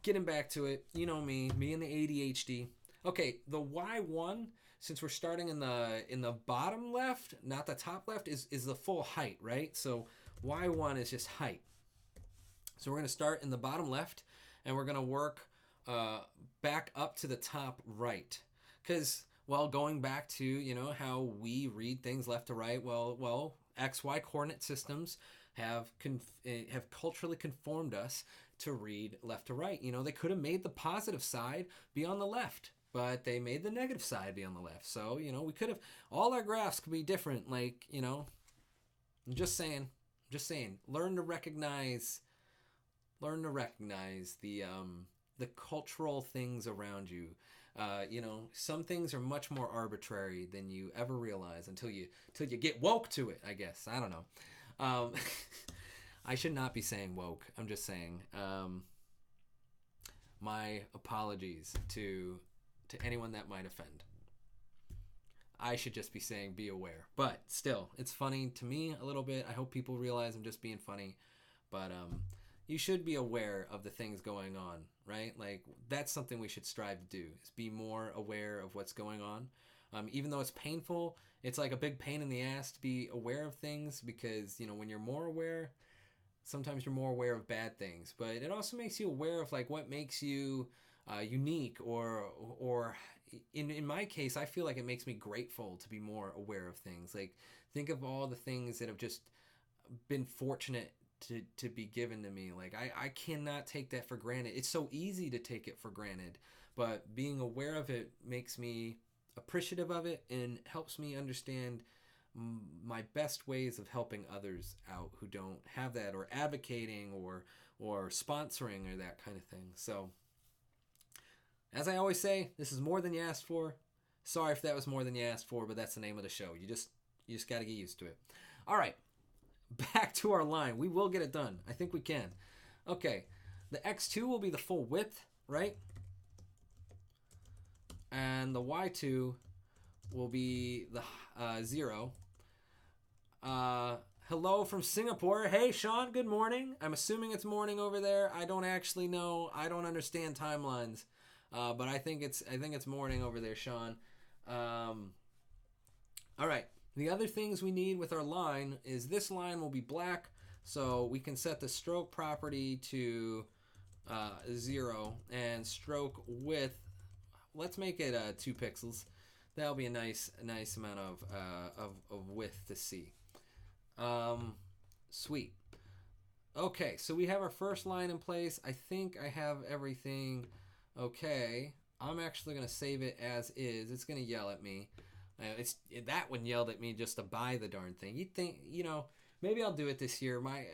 getting back to it. You know me and the ADHD. Okay, the Y1, since we're starting in the bottom left, not the top left, is the full height, right? So Y1 is just height. So we're going to start in the bottom left, and we're going to work back up to the top right. Because, going back to, how we read things left to right, XY coordinate systems have culturally conformed us to read left to right. They could have made the positive side be on the left, but they made the negative side be on the left. So, we could have, all our graphs could be different. Like, I'm just saying, learn to recognize the cultural things around you. Some things are much more arbitrary than you ever realize until you get woke to it, I guess. I don't know. I should not be saying woke. I'm just saying, my apologies to anyone that might offend. I should just be saying be aware. But still, it's funny to me a little bit. I hope people realize I'm just being funny. But you should be aware of the things going on, right? Like, that's something we should strive to do, is be more aware of what's going on. Even though it's painful, it's like a big pain in the ass to be aware of things, because, when you're more aware, sometimes you're more aware of bad things. But it also makes you aware of, like, what makes you unique, or in my case, I feel like it makes me grateful to be more aware of things. Like, think of all the things that have just been fortunate to be given to me. Like, I cannot take that for granted. It's so easy to take it for granted, but being aware of it makes me appreciative of it and helps me understand my best ways of helping others out who don't have that, or advocating, or sponsoring, or that kind of thing. So, as I always say, this is more than you asked for. Sorry if that was more than you asked for, but that's the name of the show. You just got to get used to it. All right, back to our line. We will get it done. I think we can. Okay, the X2 will be the full width, right? And the Y2 will be the 0. Hello from Singapore. Hey, Sean, good morning. I'm assuming it's morning over there. I don't actually know. I don't understand timelines. But I think it's morning over there, Sean. All right. The other things we need with our line is this line will be black, so we can set the stroke property to 0, and stroke width, let's make it 2 pixels. That'll be a nice amount of width to see. Sweet. Okay, so we have our first line in place. I think I have everything. Okay, I'm actually going to save it as is. It's going to yell at me. That one yelled at me just to buy the darn thing. You'd think, maybe I'll do it this year. Maybe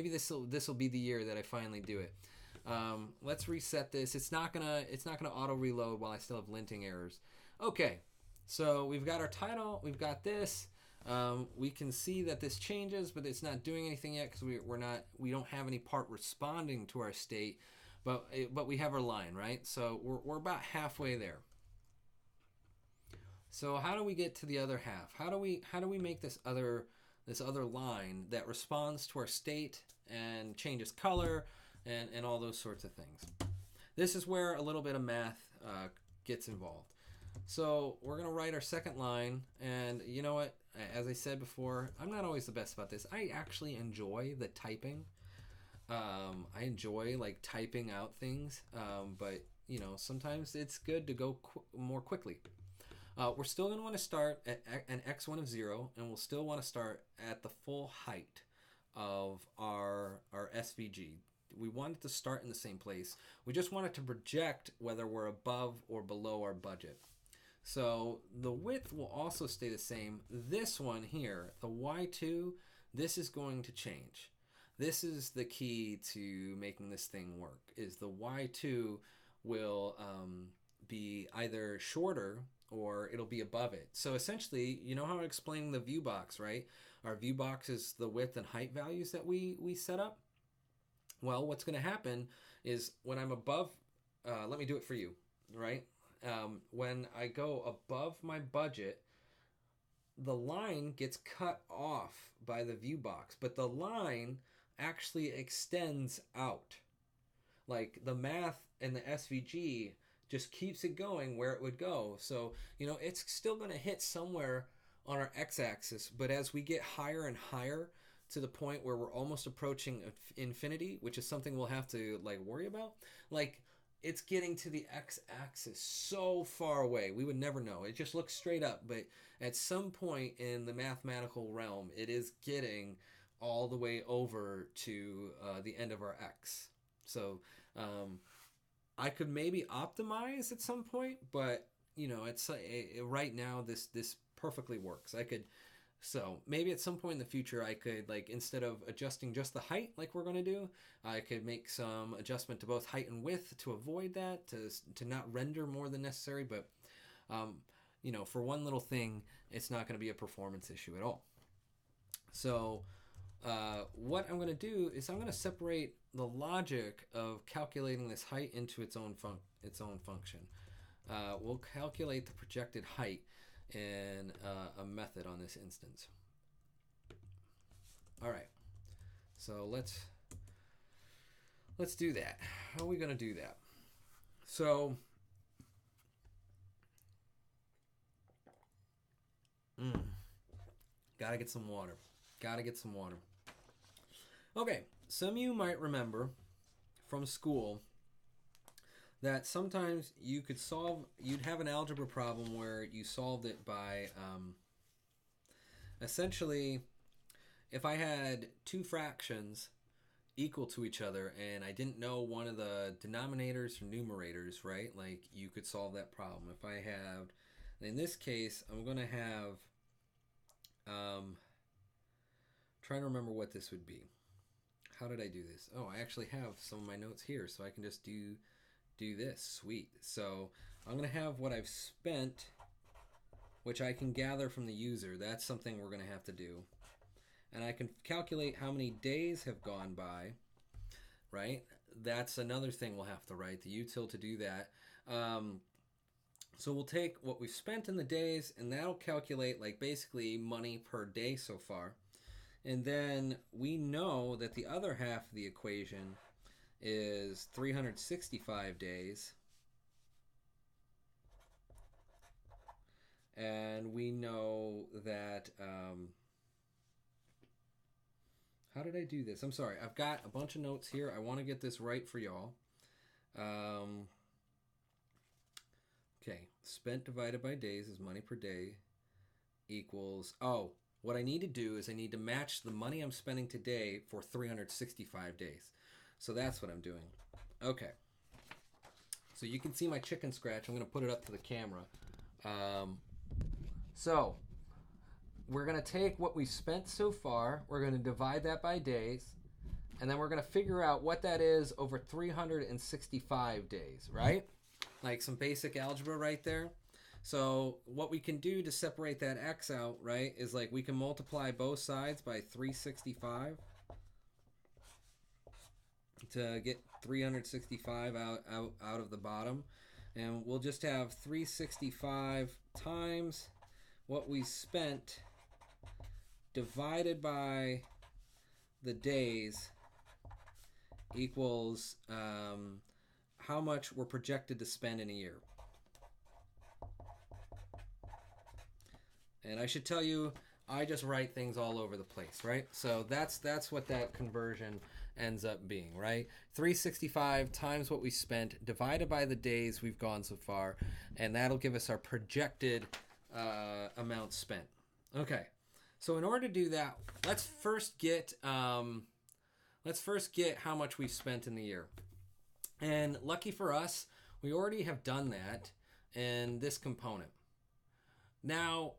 this will be the year that I finally do it. Let's reset this. It's not gonna auto reload while I still have linting errors. Okay, so we've got our title. We've got this. We can see that this changes, but it's not doing anything yet because we don't have any part responding to our state. But we have our line, right? So we're about halfway there. So how do we get to the other half? How do we make this other line that responds to our state and changes color and all those sorts of things? This is where a little bit of math gets involved. So we're going to write our second line, and you know what? As I said before, I'm not always the best about this. I actually enjoy the typing. I enjoy typing out things, but sometimes it's good to go more quickly. We're still going to want to start at an x1 of 0, and we'll still want to start at the full height of our SVG. We want it to start in the same place. We just want it to project whether we're above or below our budget. So the width will also stay the same. This one here, the Y2, this is going to change. This is the key to making this thing work, is the Y2 will be either shorter or it'll be above it. So essentially, you know how I'm explaining the view box, right? Our view box is the width and height values that we set up. Well, what's going to happen is when I'm above, let me do it for you, right? When I go above my budget, the line gets cut off by the view box, but the line actually extends out. Like the math and the SVG just keeps it going where it would go. So, you know, it's still going to hit somewhere on our x-axis, but as we get higher and higher to the point where we're almost approaching infinity, which is something we'll have to like worry about, like it's getting to the x-axis so far away we would never know. It just looks straight up, but at some point in the mathematical realm it is getting all the way over to the end of our x. So I could maybe optimize at some point, but you know, it's right now this perfectly works. I could, so maybe at some point in the future I could, like, instead of adjusting just the height like we're going to do, I could make some adjustment to both height and width to avoid that, to not render more than necessary. But you know, for one little thing, it's not going to be a performance issue at all. So what I'm going to do is I'm going to separate the logic of calculating this height into its own function. We'll calculate the projected height in a method on this instance. All right, so let's do that. How are we going to do that? So gotta get some water. Okay, some of you might remember from school that sometimes you'd have an algebra problem where you solved it by, essentially, if I had two fractions equal to each other and I didn't know one of the denominators or numerators, right? Like, you could solve that problem. If I have, in this case, I'm going to have, trying to remember what this would be. How did I do this? Oh, I actually have some of my notes here, so I can just do this. Sweet. So I'm going to have what I've spent, which I can gather from the user. That's something we're going to have to do. And I can calculate how many days have gone by, right? That's another thing we'll have to write, the util to do that. So we'll take what we've spent in the days, and that'll calculate, like, basically money per day so far. And then we know that the other half of the equation is 365 days. And we know that, how did I do this? I'm sorry, I've got a bunch of notes here. I want to get this right for y'all. Okay, spent divided by days is money per day equals, oh, what I need to do is I need to match the money I'm spending today for 365 days. So that's what I'm doing. Okay. So you can see my chicken scratch. I'm going to put it up to the camera. So we're going to take what we've spent so far. We're going to divide that by days. And then we're going to figure out what that is over 365 days, right? Like some basic algebra right there. So what we can do to separate that x out, right, is like we can multiply both sides by 365 to get 365 out of the bottom. And we'll just have 365 times what we spent divided by the days equals how much we're projected to spend in a year. And I should tell you, I just write things all over the place, right? So that's what that conversion ends up being, right? 365 times what we spent divided by the days we've gone so far, and that'll give us our projected amount spent. Okay, so in order to do that, let's first get how much we've spent in the year. And lucky for us, we already have done that in this component. Now,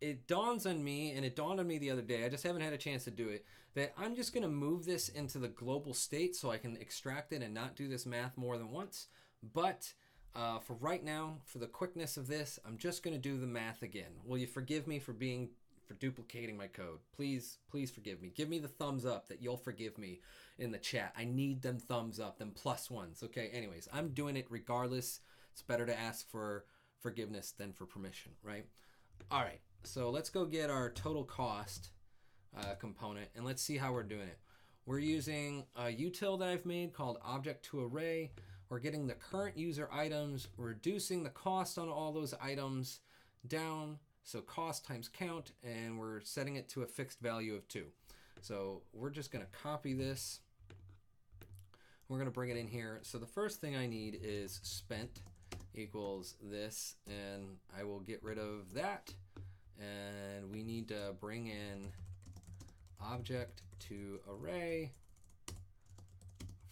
it dawns on me, and it dawned on me the other day, I just haven't had a chance to do it, that I'm just going to move this into the global state so I can extract it and not do this math more than once. But for right now, for the quickness of this, I'm just going to do the math again. Will you forgive me for duplicating my code? Please forgive me. Give me the thumbs up that you'll forgive me in the chat. I need them thumbs up, them plus ones. Okay, anyways, I'm doing it regardless. It's better to ask for forgiveness than for permission, right? All right, so let's go get our total cost component, and let's see how we're doing it. We're using a util that I've made called object to array. We're getting the current user items, reducing the cost on all those items down, so cost times count, and we're setting it to a fixed value of 2. So we're just going to copy this. We're going to bring it in here. So the first thing I need is spent equals this, and I will get rid of that. And we need to bring in object to array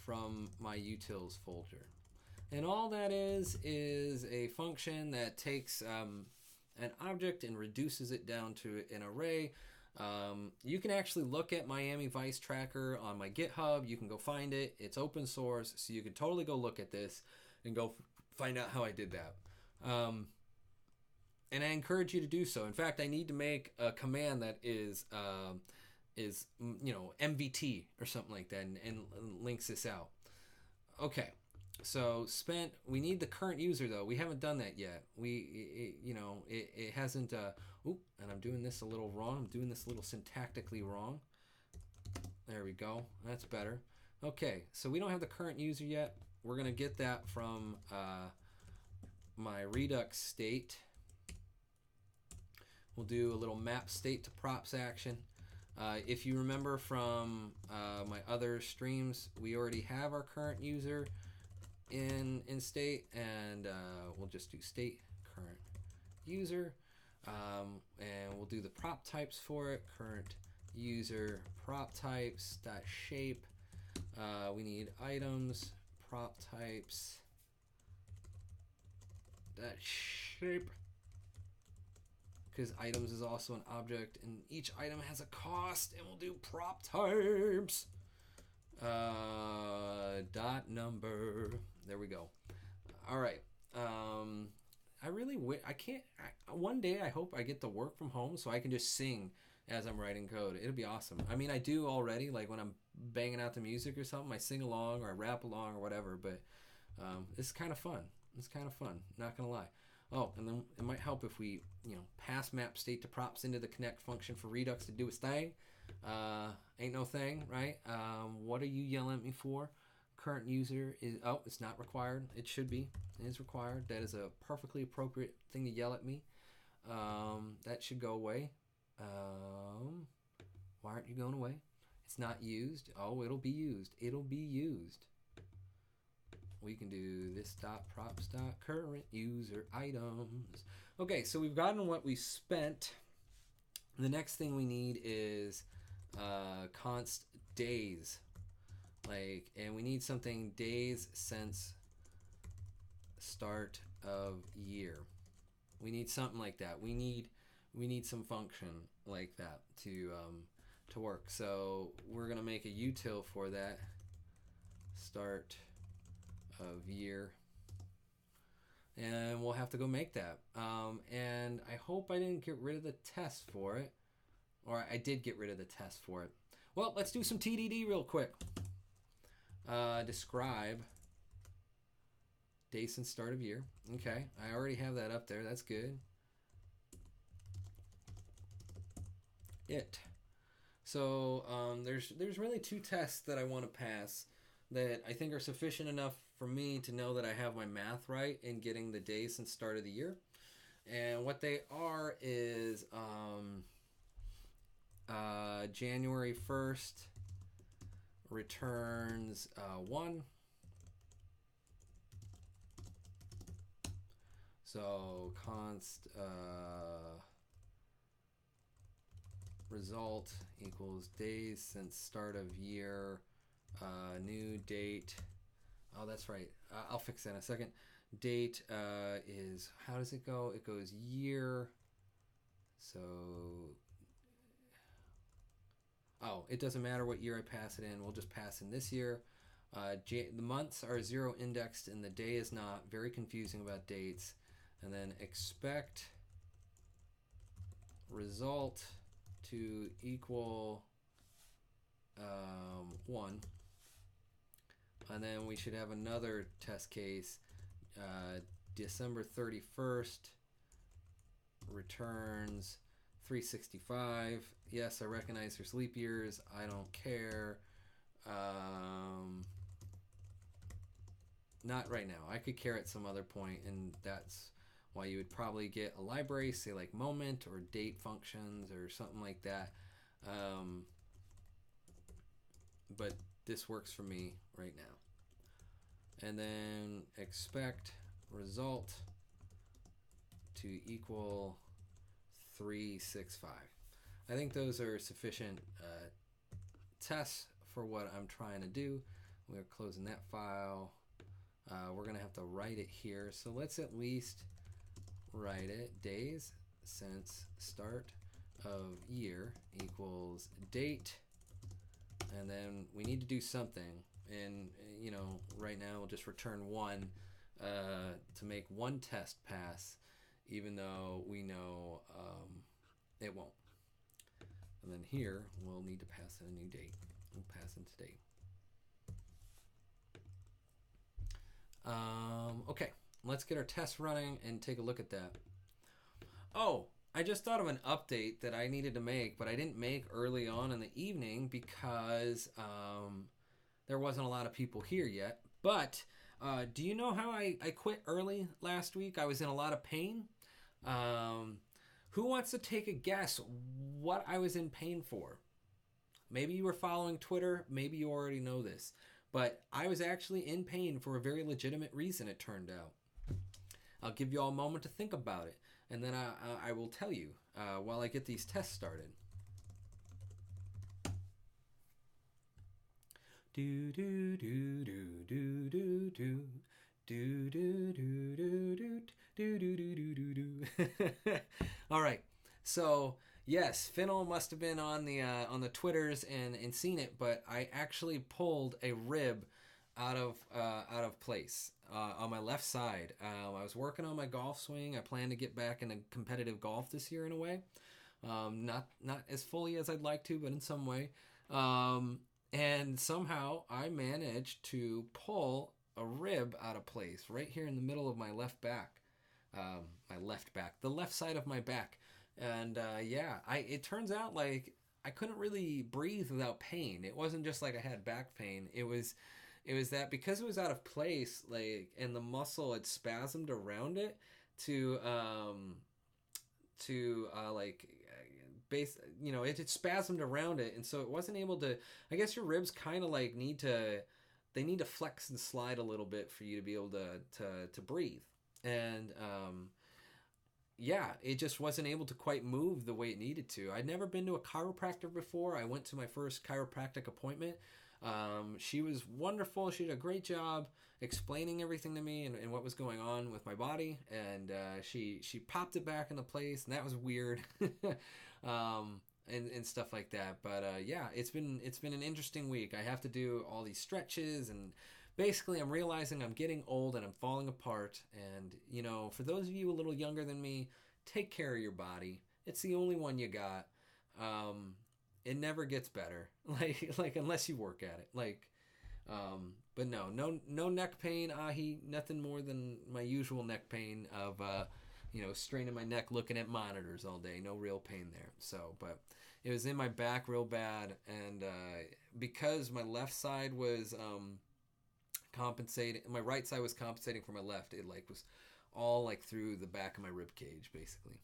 from my utils folder. And all that is a function that takes an object and reduces it down to an array. You can actually look at Miami Vice Tracker on my GitHub. You can go find it. It's open source, so you can totally go look at this and go find out how I did that. And I encourage you to do so. In fact, I need to make a command that is MVT or something like that, and links this out. Okay, so spent. We need the current user though. We haven't done that yet. It hasn't. And I'm doing this a little wrong. I'm doing this a little syntactically wrong. There we go. That's better. Okay, so we don't have the current user yet. We're gonna get that from my Redux state. We'll do a little map state to props action. If you remember from my other streams, we already have our current user in state, and we'll just do state current user, and we'll do the prop types for it. Current user prop types dot shape. We need items prop types dot shape, because items is also an object, and each item has a cost, and we'll do prop types dot number. There we go. All right. One day I hope I get to work from home so I can just sing as I'm writing code. It'll be awesome. I mean, I do already, like when I'm banging out the music or something, I sing along or I rap along or whatever, but it's kind of fun. It's kind of fun, not gonna lie. Oh, and then it might help if we, pass map state to props into the connect function for Redux to do its thing. Ain't no thing, right? What are you yelling at me for? Current user is, it's not required. It should be. It is required. That is a perfectly appropriate thing to yell at me. That should go away. Why aren't you going away? It's not used. Oh, it'll be used. It'll be used. We can do this dot props dot current user items. Okay, so we've gotten what we spent. The next thing we need is const days. And we need something days since start of year. We need something like that. We need some function like that to work. So we're gonna make a util for that. Start of year, and we'll have to go make that. And I hope I didn't get rid of the test for it, or I did get rid of the test for it. Well, let's do some TDD real quick. Describe day since start of year. Okay, I already have that up there. That's good. So there's really two tests that I want to pass that I think are sufficient enough for me to know that I have my math right in getting the day since start of the year. And what they are is January 1st returns 1. So const result equals days since start of year, new date. Oh, that's right. I'll fix that in a second. Date is, how does it go? It goes year So, oh, it doesn't matter what year I pass it in. We'll just pass in this year. The months are 0 indexed and the day is not. Very confusing about dates. And then expect result to equal 1. And then we should have another test case. December 31st returns 365. Yes, I recognize there's leap years. I don't care. Not right now. I could care at some other point, and that's why you would probably get a library, say like moment or date functions or something like that. But this works for me right now. And then expect result to equal 365. I think those are sufficient tests for what I'm trying to do. We're closing that file. We're going to have to write it here. So let's at least write it. Days since start of year equals date. And then we need to do something. And, you know, right now we'll just return 1 to make one test pass, even though we know it won't. And then here we'll need to pass in a new date. We'll pass in today. Okay, let's get our test running and take a look at that. Oh, I just thought of an update that I needed to make, but I didn't make early on in the evening because there wasn't a lot of people here yet. But do you know how I quit early last week? I was in a lot of pain. Who wants to take a guess what I was in pain for? Maybe you were following Twitter. Maybe you already know this. But I was actually in pain for a very legitimate reason, it turned out. I'll give you all a moment to think about it. And then I will tell you while I get these tests started. Do do do do do do do do do do do do do do do do. All right. So yes, Finnell must have been on the Twitters and seen it, but I actually pulled a rib out of place on my left side. I was working on my golf swing. I plan to get back into competitive golf this year in a way. Not as fully as I'd like to, but in some way. And somehow I managed to pull a rib out of place right here in the middle of my left back. The left side of my back. And yeah, it turns out like I couldn't really breathe without pain. It wasn't just like I had back pain. It was that because it was out of place, like, and the muscle had spasmed around it to like base, you know, it had spasmed around it, and so it wasn't able to. I guess your ribs kind of like need to flex and slide a little bit for you to be able to breathe. And yeah, it just wasn't able to quite move the way it needed to. I'd never been to a chiropractor before. I went to my first chiropractic appointment. She was wonderful. She did a great job explaining everything to me and what was going on with my body. And she popped it back into place, and that was weird. And stuff like that. But yeah, it's been an interesting week. I have to do all these stretches, and basically I'm realizing I'm getting old and I'm falling apart. And, you know, for those of you a little younger than me, take care of your body. It's the only one you got. It never gets better, like unless you work at it. But no neck pain, nothing more than my usual neck pain of straining my neck looking at monitors all day. No real pain there. So, but it was in my back real bad, and because my left side was compensating, my right side was compensating for my left. It like was all like through the back of my rib cage, basically.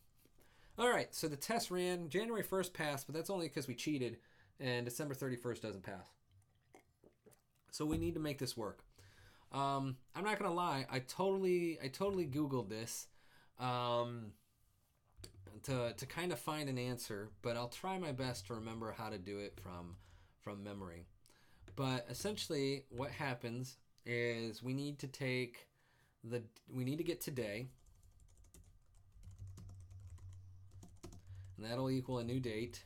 All right, so the test ran. January 1st passed, but that's only because we cheated, and December 31st doesn't pass. So we need to make this work. I'm not gonna lie, I totally Googled this to kind of find an answer, but I'll try my best to remember how to do it from memory. But essentially, what happens is we need to get today. and that'll equal a new date.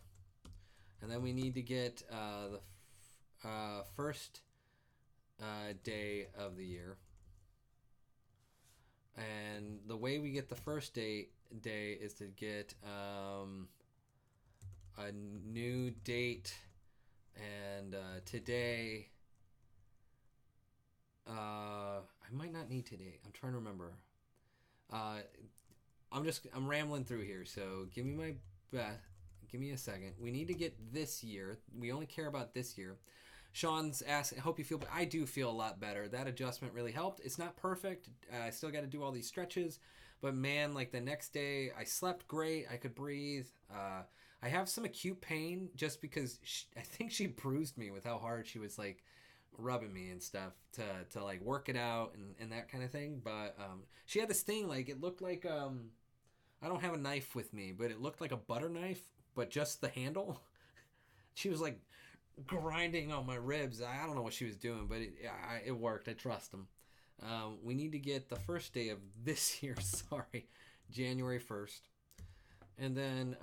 And then we need to get the first day of the year. And the way we get the first day is to get a new date, and today. I might not need today. I'm trying to remember. I'm rambling through here, so give me a second. We need to get this year. We only care about this year. Sean's asking, I hope you feel better. I do feel a lot better. That adjustment really helped. It's not perfect. I still got to do all these stretches. But man, like the next day, I slept great. I could breathe. I have some acute pain just because I think she bruised me with how hard she was like rubbing me and stuff to like work it out and that kind of thing. But she had this thing, like it looked like, I don't have a knife with me, but it looked like a butter knife, but just the handle. She was like grinding on my ribs. I don't know what she was doing, but it worked. I trust them. We need to get the first day of this year, sorry, January 1st. And then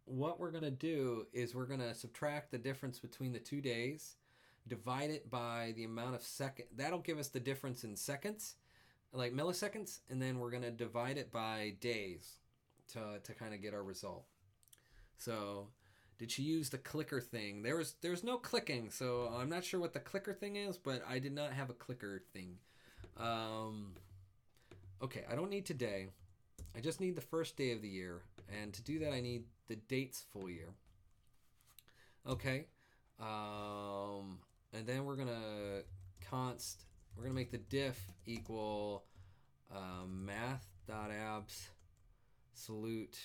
what we're going to do is we're going to subtract the difference between the 2 days, divide it by the amount of second. That'll give us the difference in seconds, like milliseconds, and then we're going to divide it by days to kind of get our result. So did she use the clicker thing? There's no clicking, so I'm not sure what the clicker thing is, but I did not have a clicker thing. Okay, I don't need today. I just need the first day of the year, and to do that I need the date's full year. Okay, and then we're gonna make the diff equal math.abs salute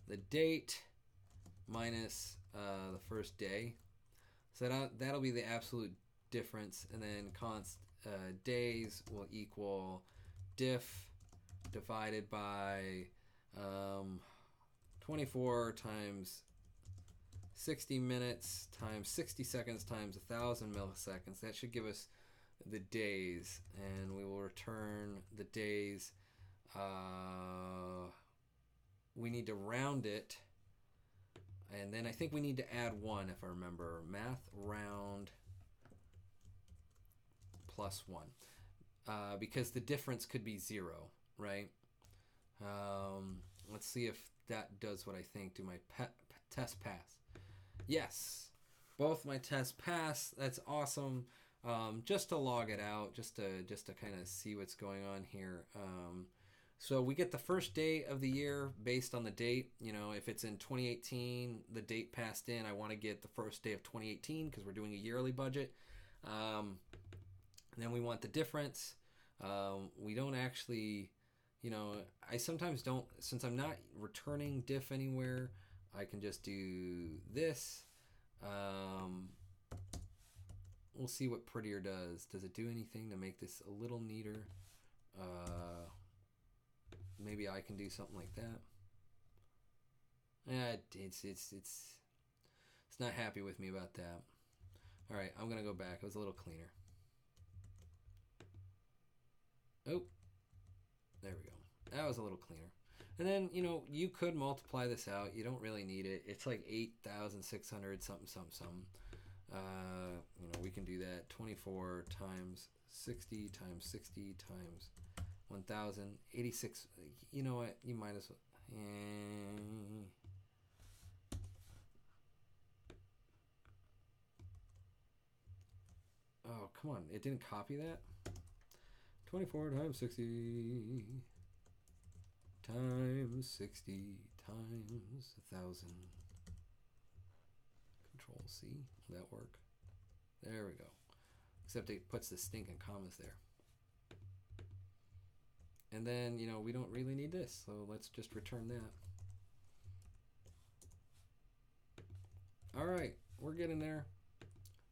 the date minus the first day. So that'll be the absolute difference, and then const days will equal diff divided by 24 times 60 minutes times 60 seconds times 1,000 milliseconds. That should give us the days, and we will return the days. We need to round it, and then I think we need to add 1 if I remember. Math round plus 1, because the difference could be 0, right? Let's see if that does what I think. Do my test pass? Yes, both my tests pass. That's awesome. Just to log it out, just to kind of see what's going on here. So we get the first day of the year based on the date. You know, if it's in 2018, the date passed in, I want to get the first day of 2018 because we're doing a yearly budget. And then we want the difference. We don't actually, you know, I sometimes don't, since I'm not returning diff anywhere, I can just do this. We'll see what prettier does. Does it do anything to make this a little neater? Maybe I can do something like that. Yeah, it's not happy with me about that. All right, I'm gonna go back. It was a little cleaner. Oh, there we go. That was a little cleaner. And then, you know, you could multiply this out. You don't really need it. It's like 8,600 something. You know, we can do that. 24 times 60 times 60 times 1,086. You know what? You might as well. Oh, come on. It didn't copy that? 24 times 60 times 60 times 1,000. Control C. Will that work? There we go. Except it puts the stinking commas there. And then, you know, we don't really need this, so let's just return that. All right, we're getting there.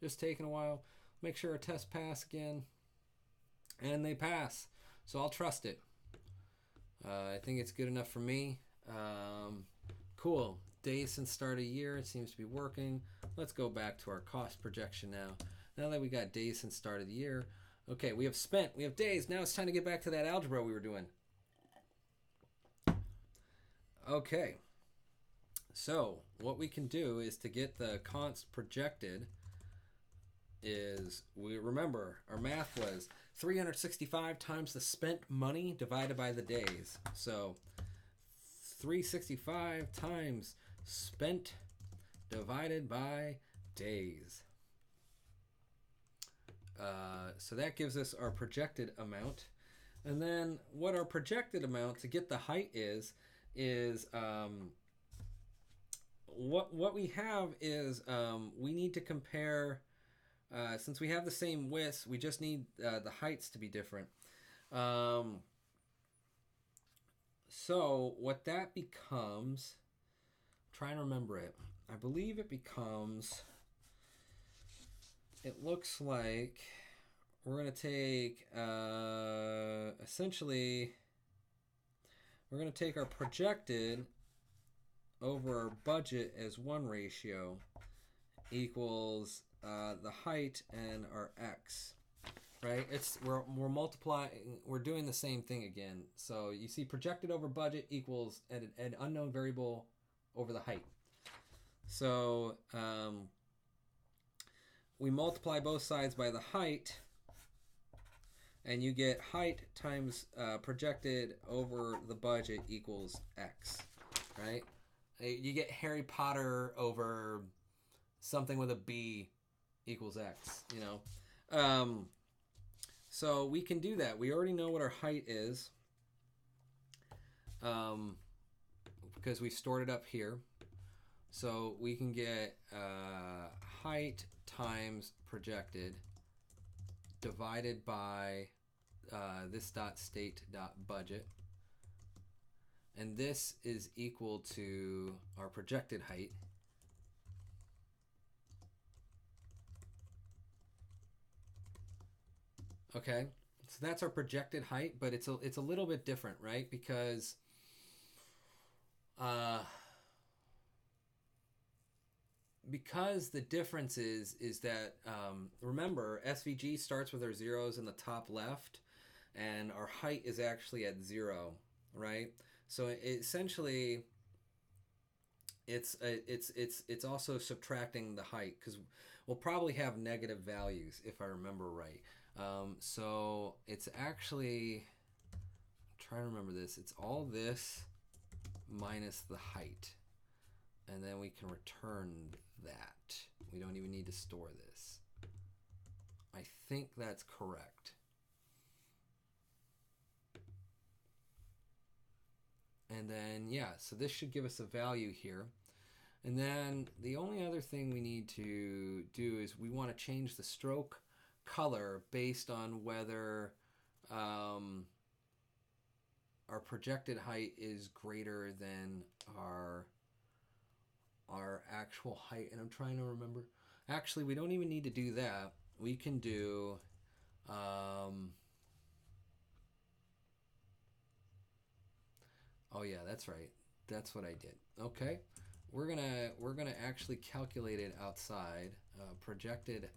Just taking a while. Make sure our tests pass again. And they pass. So I'll trust it. I think it's good enough for me. Cool. Days since start of year. It seems to be working. Let's go back to our cost projection now. Now that we got days since start of the year. Okay, we have spent. We have days. Now it's time to get back to that algebra we were doing. Okay. So what we can do is to get the const projected is, we remember our math was 365 times the spent money divided by the days. So 365 times spent divided by days. So that gives us our projected amount. And then what our projected amount to get the height is what we have is we need to compare, since we have the same widths, we just need the heights to be different. So what that becomes, I'm trying to remember it. I believe it becomes, it looks like we're going to take, essentially, we're going to take our projected over our budget as 1 ratio equals the height and our x, right? We're multiplying, we're doing the same thing again. So you see projected over budget equals an unknown variable over the height. So we multiply both sides by the height, and you get height times projected over the budget equals x, right? You get Harry Potter over something with a B equals x, you know. So we can do that. We already know what our height is because we stored it up here. So we can get height times projected divided by this dot state dot budget, and this is equal to our projected height. Okay, so that's our projected height, but it's a little bit different, right? Because the difference is that remember, SVG starts with our zeros in the top left, and our height is actually at 0, right? So essentially, it's also subtracting the height, because we'll probably have negative values if I remember right. So it's actually, I'm trying to remember this. It's all this minus the height, and then we can return that. We don't even need to store this. I think that's correct. And then, yeah, so this should give us a value here. And then the only other thing we need to do is we want to change the stroke color based on whether our projected height is greater than our actual height. And I'm trying to remember. Actually, we don't even need to do that. We can do oh yeah, that's right. That's what I did. Okay, we're gonna actually calculate it outside. Projected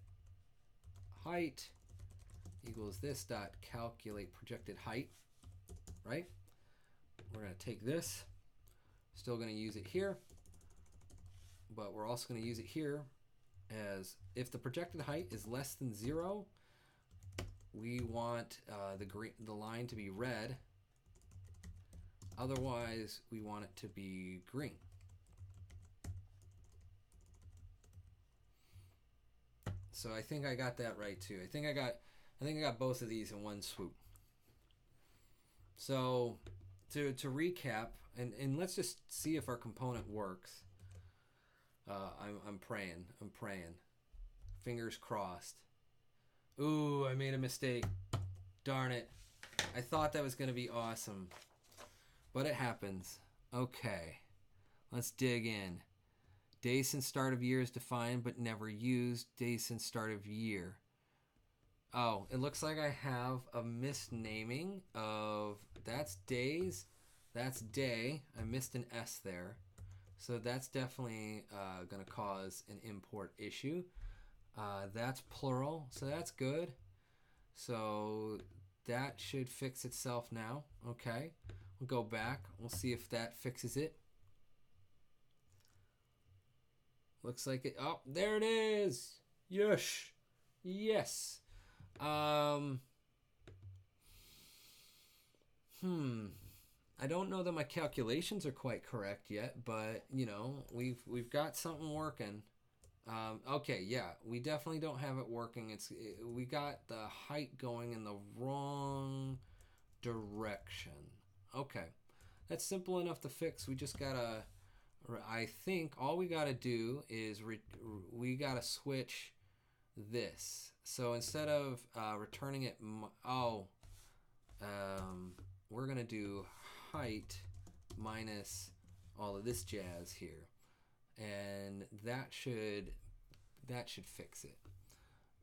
height equals this dot calculate projected height, right? We're gonna take this, still gonna use it here, but we're also gonna use it here as if the projected height is less than 0, we want the line to be red. Otherwise, we want it to be green. So I think I got that right too. I think I got both of these in one swoop. So to recap, and let's just see if our component works. I'm praying. Fingers crossed. Ooh, I made a mistake. Darn it. I thought that was going to be awesome. But it happens. Okay. Let's dig in. Days since start of year is defined but never used. Days since start of year. Oh, it looks like I have a misnaming of that's days. That's day. I missed an S there. So that's definitely going to cause an import issue. That's plural, so that's good. So that should fix itself now. Okay. We'll go back. We'll see if that fixes it. Looks like it. Oh, there it is. Yes. Yes. I don't know that my calculations are quite correct yet, but you know, we've got something working. Okay, yeah, we definitely don't have it working. We got the height going in the wrong direction. Okay, that's simple enough to fix. We just gotta. I think all we gotta do is we gotta switch this. So instead of returning it, we're gonna do height minus all of this jazz here, and that should fix it.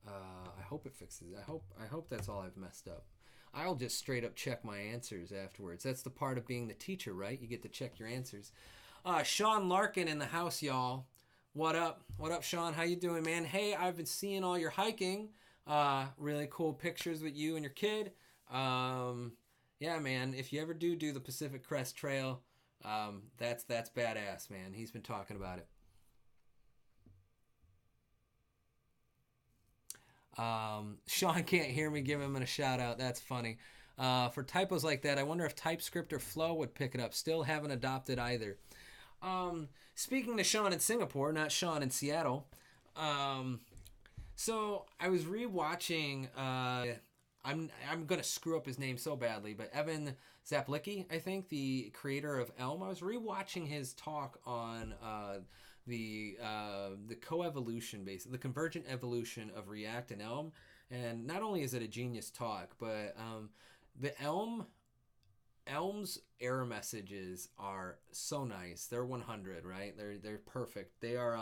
I hope it fixes it. I hope that's all I've messed up. I'll just straight up check my answers afterwards. That's the part of being the teacher, right? You get to check your answers. Sean Larkin in the house, y'all. What up? What up, Sean? How you doing, man? Hey, I've been seeing all your hiking. Really cool pictures with you and your kid. Yeah, man. If you ever do the Pacific Crest Trail, that's badass, man. He's been talking about it. Sean can't hear me. Give him a shout out. That's funny. For typos like that, I wonder if TypeScript or Flow would pick it up. Still haven't adopted either. Speaking to Sean in Singapore, not Sean in Seattle. So I was rewatching. I'm gonna screw up his name so badly, but Evan Zaplicki, I think, the creator of Elm. I was rewatching his talk on the coevolution the convergent evolution of React and Elm, and not only is it a genius talk, but the Elm's error messages are so nice. They're 100, right? They're perfect. They are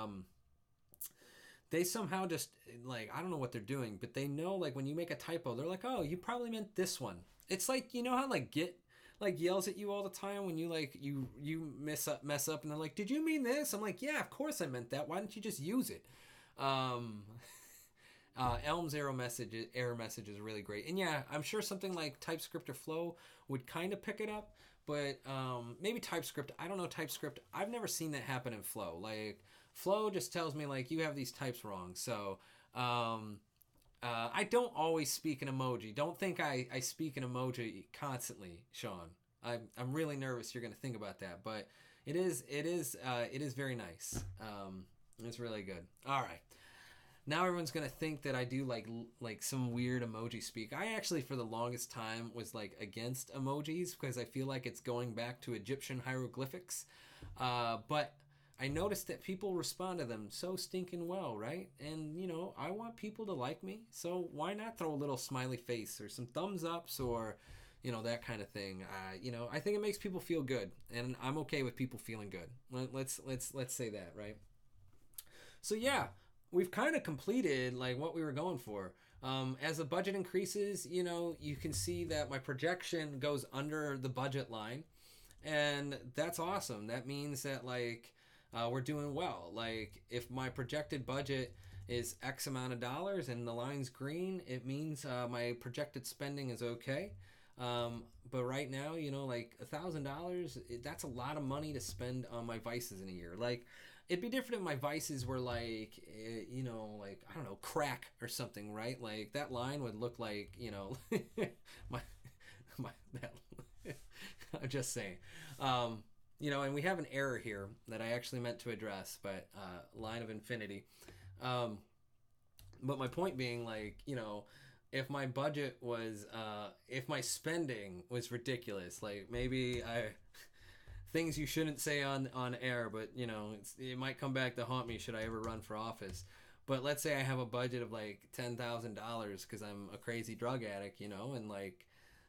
they somehow just, like, I don't know what they're doing, but they know, like, when you make a typo, they're like, oh, you probably meant this one. It's like, you know how, like, Git, like, yells at you all the time when you, like, you mess up, and they're like, did you mean this? I'm like, yeah, of course I meant that. Why didn't you just use it? Elm's error message is really great. And yeah, I'm sure something like TypeScript or Flow would kind of pick it up, but maybe TypeScript. I don't know TypeScript. I've never seen that happen in Flow. Like, Flow just tells me, like, you have these types wrong. So I don't always speak an emoji. Don't think I speak an emoji constantly, Sean. I'm really nervous you're going to think about that, but it is very nice. It's really good. All right. Now everyone's gonna think that I do like some weird emoji speak. I actually, for the longest time, was like against emojis because I feel like it's going back to Egyptian hieroglyphics. But I noticed that people respond to them so stinking well, right? And you know, I want people to like me, so why not throw a little smiley face or some thumbs ups or, you know, that kind of thing. You know, I think it makes people feel good, and I'm okay with people feeling good. Let's say that, right? So yeah, we've kind of completed like what we were going for. As the budget increases, you know, you can see that my projection goes under the budget line, and that's awesome. That means that like we're doing well. Like if my projected budget is X amount of dollars and the line's green, it means my projected spending is okay. But right now, you know, like $1,000, that's a lot of money to spend on my vices in a year. Like, it'd be different if my vices were like, you know, like, I don't know, crack or something, right? Like that line would look like, you know, that. I'm just saying, you know, and we have an error here that I actually meant to address, but line of infinity. But my point being, like, you know, if my budget was, if my spending was ridiculous, like maybe things you shouldn't say on air, but you know, it might come back to haunt me should I ever run for office. But let's say I have a budget of like $10,000 because I'm a crazy drug addict, you know, and like,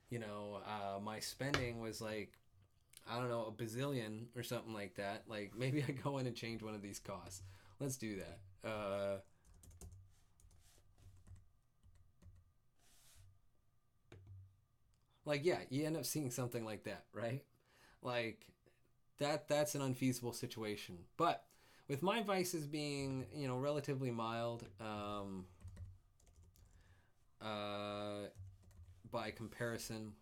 you know, my spending was like, I don't know, a bazillion or something like that. Like maybe I go in and change one of these costs. Let's do that. Like, yeah, you end up seeing something like that, right? Like that's an unfeasible situation. But with my vices being, you know, relatively mild, by comparison,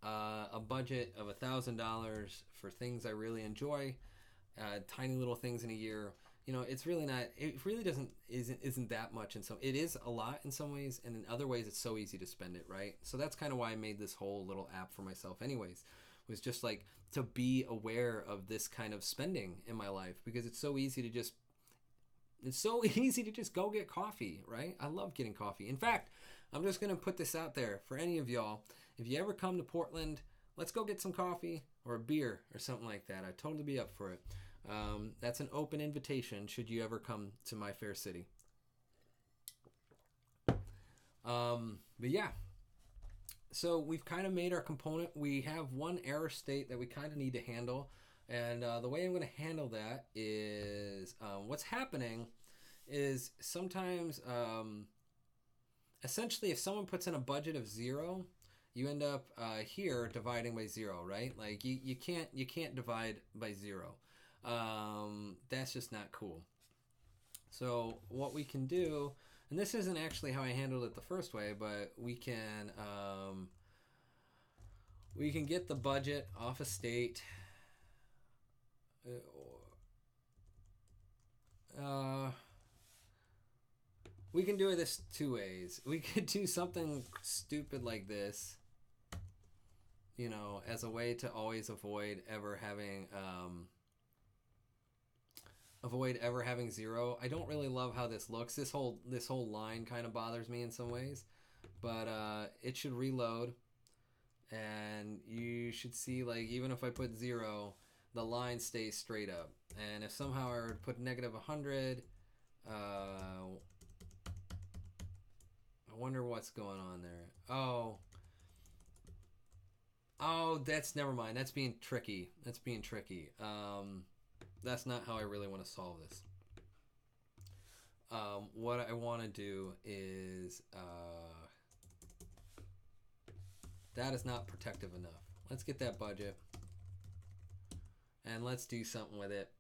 a budget of $1,000 for things I really enjoy, tiny little things in a year. You know, it's really not. It really isn't that much in some. It is a lot in some ways, and in other ways, it's so easy to spend it, right? So that's kind of why I made this whole little app for myself, anyways. Was just like to be aware of this kind of spending in my life, because it's so easy to just. It's so easy to just go get coffee, right? I love getting coffee. In fact, I'm just gonna put this out there for any of y'all. If you ever come to Portland, let's go get some coffee or a beer or something like that. I'd totally be up for it. That's an open invitation should you ever come to my fair city. But yeah, so we've kind of made our component. We have one error state that we kind of need to handle. And the way I'm going to handle that is what's happening is sometimes, essentially, if someone puts in a budget of 0, you end up here dividing by 0, right? Like you can't divide by 0. That's just not cool. So what we can do, and this isn't actually how I handled it the first way, but we can get the budget off a state. We can do this 2 ways. We could do something stupid like this, you know, as a way to always avoid ever having 0. I don't really love how this looks. This whole line kind of bothers me in some ways, but it should reload, and you should see, like, even if I put 0, the line stays straight up. And if somehow I were to put -100, I wonder what's going on there. Oh, that's, never mind. That's being tricky. That's not how I really want to solve this. What I want to do is that is not protective enough. Let's get that budget. And let's do something with it.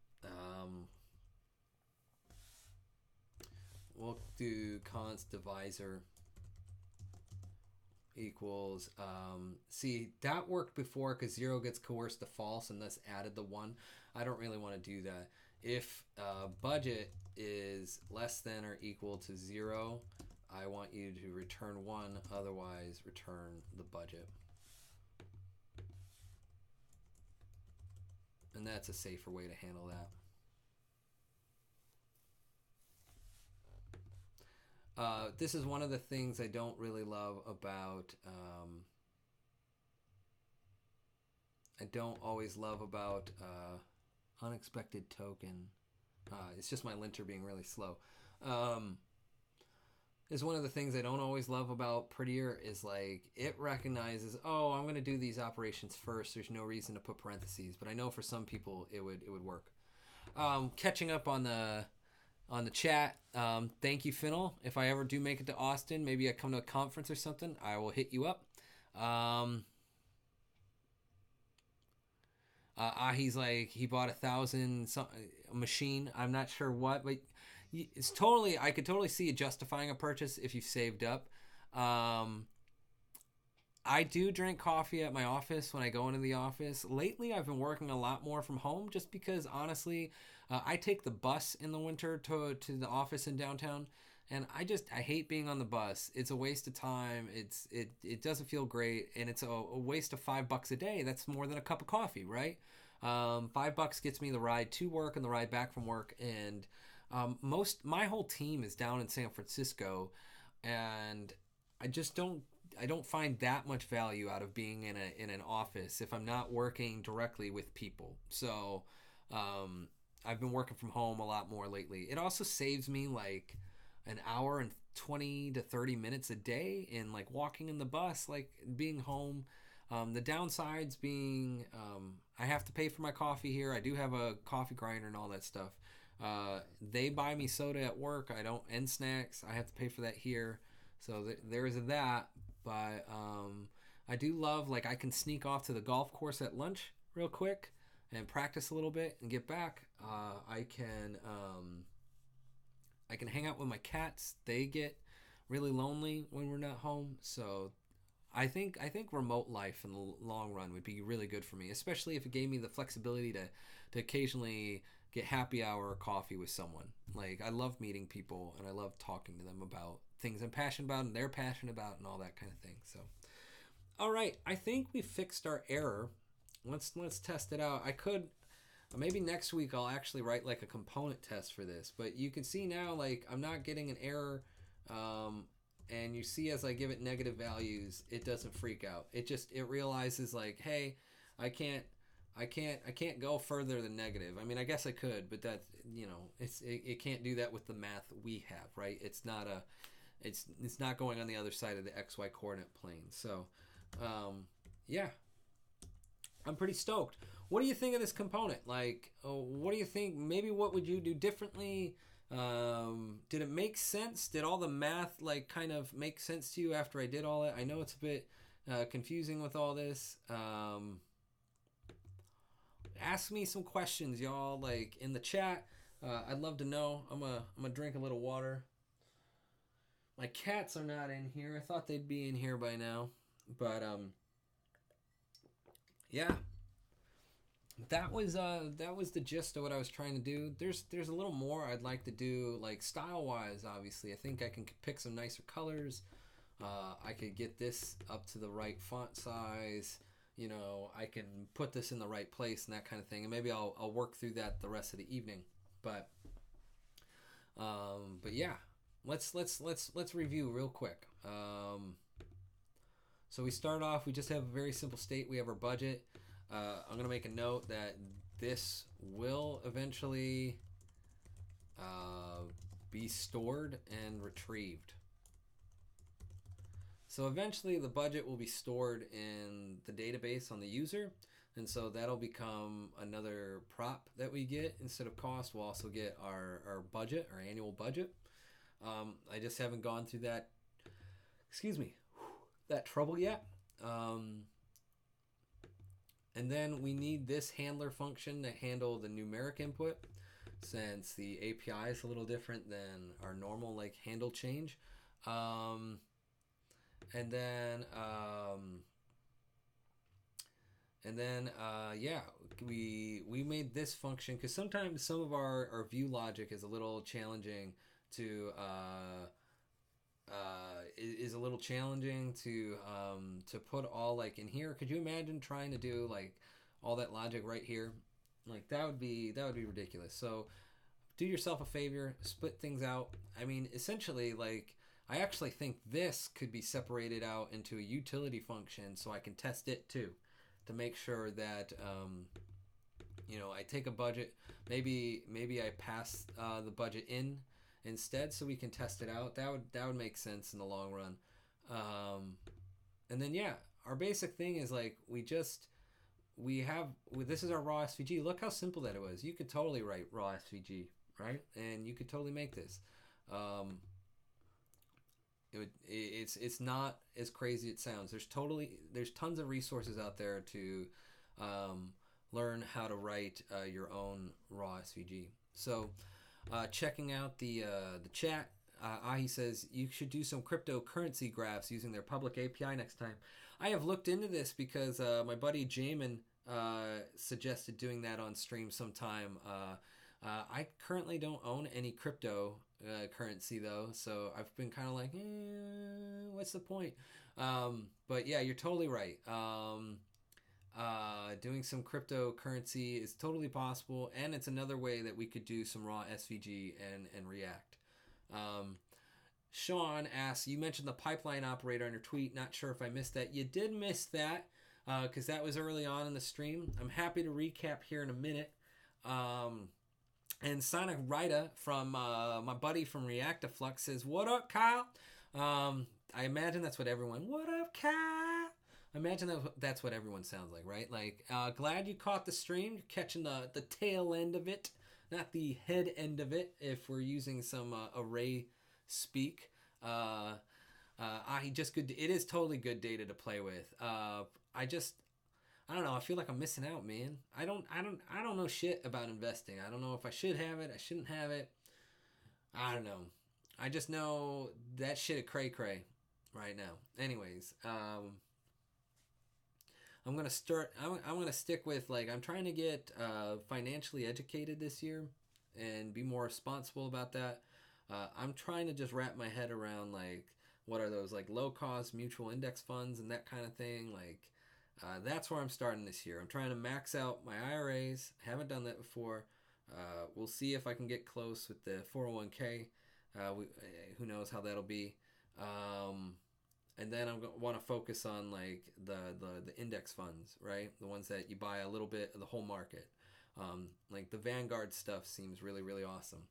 We'll do const divisor equals. See, that worked before because 0 gets coerced to false and thus added the 1. I don't really want to do that. If budget is less than or equal to 0, I want you to return 1. Otherwise, return the budget. And that's a safer way to handle that. This is one of the things I don't really love about, I don't always love about unexpected token. It's just my linter being really slow. Is one of the things I don't always love about Prettier is, like, it recognizes, oh, I'm going to do these operations first. There's no reason to put parentheses, but I know for some people it would work. Catching up on the chat. Thank you, Finnell. If I ever do make it to Austin, maybe I come to a conference or something, I will hit you up. He's like, he bought 1,000 machine. I'm not sure what, but it's totally, I could totally see you justifying a purchase if you've saved up. I do drink coffee at my office when I go into the office. Lately, I've been working a lot more from home just because, honestly, I take the bus in the winter to the office in downtown, and I hate being on the bus. It's a waste of time. It doesn't feel great, and it's a waste of $5 a day. That's more than a cup of coffee, right? $5 gets me the ride to work and the ride back from work, and my whole team is down in San Francisco, and I don't find that much value out of being in an office if I'm not working directly with people. So I've been working from home a lot more lately. It also saves me like an hour and 20 to 30 minutes a day in, like, walking in the bus, like being home. The downsides being I have to pay for my coffee here. I do have a coffee grinder and all that stuff. They buy me soda at work. I don't, and snacks. I have to pay for that here. So there's that. But I do love, like, I can sneak off to the golf course at lunch real quick and practice a little bit and get back. I can hang out with my cats. They get really lonely when we're not home. So I think remote life in the long run would be really good for me, especially if it gave me the flexibility to occasionally get happy hour or coffee with someone. Like, I love meeting people and I love talking to them about things I'm passionate about and they're passionate about and all that kind of thing. So, all right, I think we fixed our error. Let's test it out. I could maybe next week I'll actually write like a component test for this, but you can see now like I'm not getting an error. And you see as I give it negative values, it doesn't freak out. It realizes like, hey, I can't go further than negative. I mean, I guess I could, but that, it can't do that with the math we have, right? It's not going on the other side of the XY coordinate plane. So, yeah, I'm pretty stoked. What do you think of this component? Like, what do you think? Maybe what would you do differently? Did it make sense? Did all the math like kind of make sense to you after I did all it? I know it's a bit confusing with all this. Ask me some questions, y'all, like in the chat. I'd love to know. I'm gonna drink a little water. My cats are not in here. I thought they'd be in here by now, but yeah. That was the gist of what I was trying to do. There's a little more I'd like to do, like style wise. Obviously, I think I can pick some nicer colors. I could get this up to the right font size. I can put this in the right place and that kind of thing. And maybe I'll work through that the rest of the evening. But yeah, let's review real quick. So we start off. We just have a very simple state. We have our budget. I'm going to make a note that this will eventually be stored and retrieved. So eventually the budget will be stored in the database on the user, and so that'll become another prop that we get instead of cost. We'll also get our budget, our annual budget. I just haven't gone through that, that trouble yet. And then we need this handler function to handle the numeric input, since the API is a little different than our normal like handle change. Yeah, we made this function because sometimes some of our view logic is a little challenging to put all like in here. Could you imagine trying to do like all that logic right here? Like that would be ridiculous. So do yourself a favor, split things out. I mean, essentially, like I actually think this could be separated out into a utility function so I can test it too, to make sure that I take a budget. Maybe I pass the budget in instead so we can test it out. That would make sense in the long run. And then yeah, our basic thing is like this is our raw SVG. Look how simple that it was. You could totally write raw SVG, right? And you could totally make this. It's not as crazy as it sounds. There's tons of resources out there to learn how to write your own raw SVG. So checking out the chat, Ahi says you should do some cryptocurrency graphs using their public API next time. I have looked into this because my buddy Jamin suggested doing that on stream sometime. I currently don't own any crypto currency though, so I've been kind of like, what's the point? But yeah, you're totally right. Doing some cryptocurrency is totally possible, and it's another way that we could do some raw SVG and React. Sean asks, you mentioned the pipeline operator on your tweet. Not sure if I missed that. You did miss that because that was early on in the stream. I'm happy to recap here in a minute. And Sonic Rida from my buddy from Reactiflux says, what up, Kyle? I imagine that's what everyone, what up, Kyle? I imagine that's what everyone sounds like, right? Like, glad you caught the stream. You're catching the tail end of it, not the head end of it, if we're using some array speak. It is totally good data to play with. I don't know. I feel like I'm missing out, man. I don't know shit about investing. I don't know if I should have it. I shouldn't have it. I don't know. I just know that shit at cray. right now. Anyways, I'm gonna stick with, like, I'm trying to get financially educated this year and be more responsible about that. I'm trying to just wrap my head around, like, what are those, like, low cost mutual index funds and that kind of thing. Like, that's where I'm starting this year. I'm trying to max out my IRAs. Haven't done that before. We'll see if I can get close with the 401k. Who knows how that'll be. And then I want to focus on, like, the index funds, right? The ones that you buy a little bit of the whole market. Like the Vanguard stuff seems really, really awesome.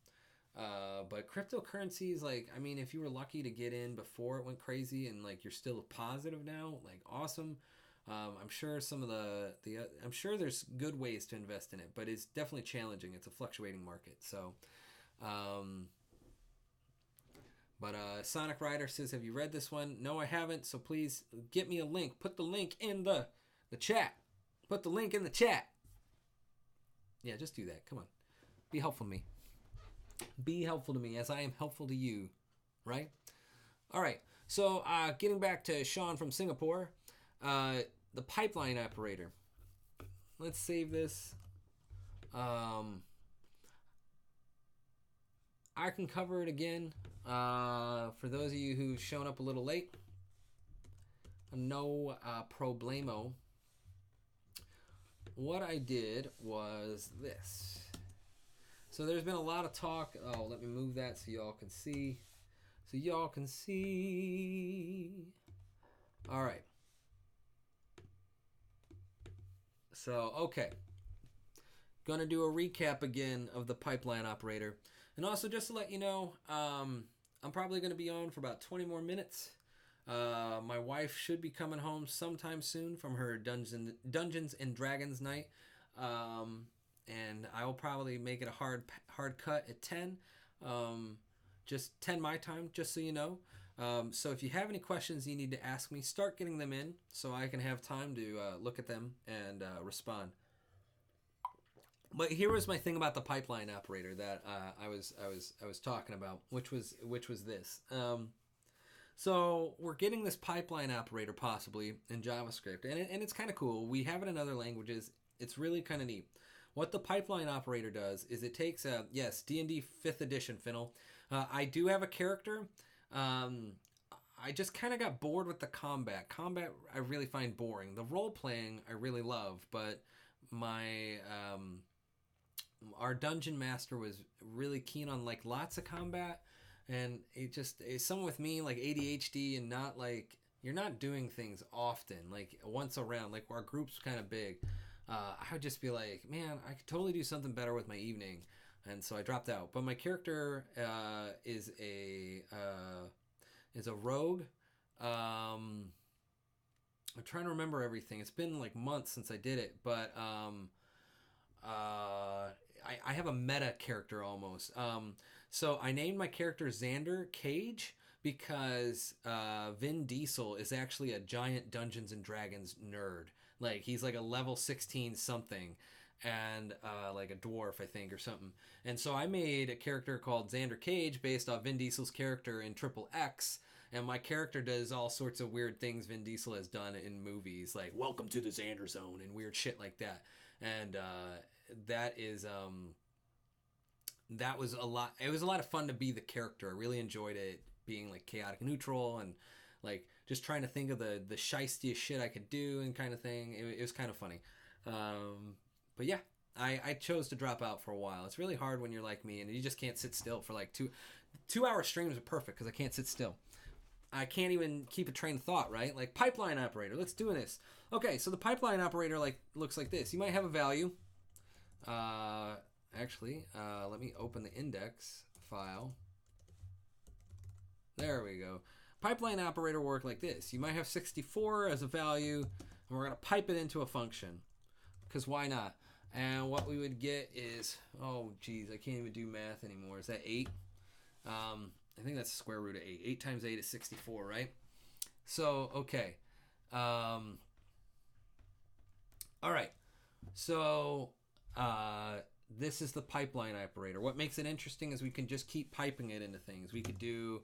But cryptocurrencies, like, I mean, if you were lucky to get in before it went crazy and, like, you're still positive now, like, awesome. I'm sure I'm sure there's good ways to invest in it, but it's definitely challenging. It's a fluctuating market. So, but Sonic Rider says, have you read this one? No, I haven't. So please get me a link. Put the link in the chat. Put the link in the chat. Yeah, just do that. Come on. Be helpful to me. Be helpful to me as I am helpful to you. Right? All right. So getting back to Sean from Singapore, the pipeline operator. Let's save this. I can cover it again. For those of you who've shown up a little late, no problemo. What I did was this. So there's been a lot of talk. Oh, let me move that so y'all can see. All right. So, okay. Gonna do a recap again of the pipeline operator. And also, just to let you know, I'm probably going to be on for about 20 more minutes. My wife should be coming home sometime soon from her Dungeons and Dragons night. And I will probably make it a hard cut at 10. Just 10 my time, just so you know. So if you have any questions you need to ask me, start getting them in so I can have time to look at them and respond. But here was my thing about the pipeline operator that I was talking about, which was this. So we're getting this pipeline operator possibly in JavaScript, and it's kind of cool. We have it in other languages. It's really kind of neat. What the pipeline operator does is it takes yes, D&D 5th edition, Finnell. I do have a character. I just kind of got bored with the combat. Combat I really find boring. The role playing I really love, but my our dungeon master was really keen on, like, lots of combat, and it's someone with me, like, ADHD, and not, like, you're not doing things often, like, once around, like, our group's kind of big. I would just be like, man, I could totally do something better with my evening, and so I dropped out. But my character is a rogue. I'm trying to remember everything. It's been, like, months since I did it, but I have a meta character almost. So I named my character Xander Cage because Vin Diesel is actually a giant Dungeons and Dragons nerd. Like, he's like a level 16 something, and like a dwarf, I think, or something. And so I made a character called Xander Cage based off Vin Diesel's character in Triple X. And my character does all sorts of weird things Vin Diesel has done in movies, like Welcome to the Xander Zone and weird shit like that. And that was a lot. It was a lot of fun to be the character. I really enjoyed it, being, like, chaotic neutral and, like, just trying to think of the sheistiest shit I could do and kind of thing. It was kind of funny. But yeah, I chose to drop out for a while. It's really hard when you're like me and you just can't sit still for, like, 2-hour streams are perfect because I can't sit still. I can't even keep a train of thought, right? Like, pipeline operator, let's do this. Okay, so the pipeline operator, like, looks like this. You might have a value. Actually, let me open the index file. There we go. Pipeline operator work like this. You might have 64 as a value, and we're going to pipe it into a function, because why not? And what we would get is, oh, geez, I can't even do math anymore. Is that 8? I think that's the square root of 8. 8 times 8 is 64, right? So, okay. All right. So, this is the pipeline operator. What makes it interesting is we can just keep piping it into things. We could do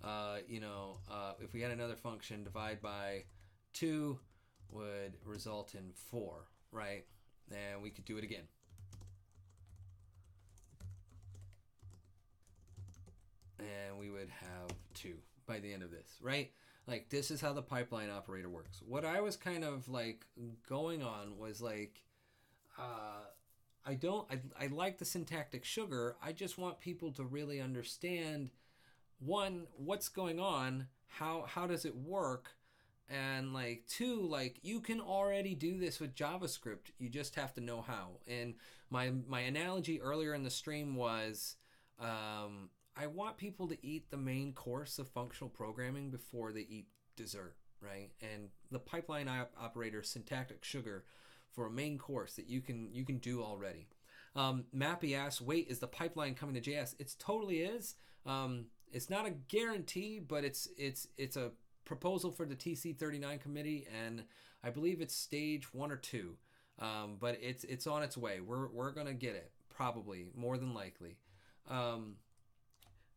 if we had another function, divide by 2 would result in 4, right? And we could do it again. And we would have 2 by the end of this, right? Like, this is how the pipeline operator works. What I was kind of like going on was like, I like the syntactic sugar. I just want people to really understand, one, what's going on, how does it work, and like, two, like, you can already do this with JavaScript. You just have to know how. And my analogy earlier in the stream was, I want people to eat the main course of functional programming before they eat dessert, right? And the pipeline operator syntactic sugar for a main course that you can do already. Mappy asks, wait, is the pipeline coming to JS? It totally is. It's not a guarantee, but it's a proposal for the TC39 committee, and I believe it's stage 1 or 2. But it's on its way. We're gonna get it, probably, more than likely.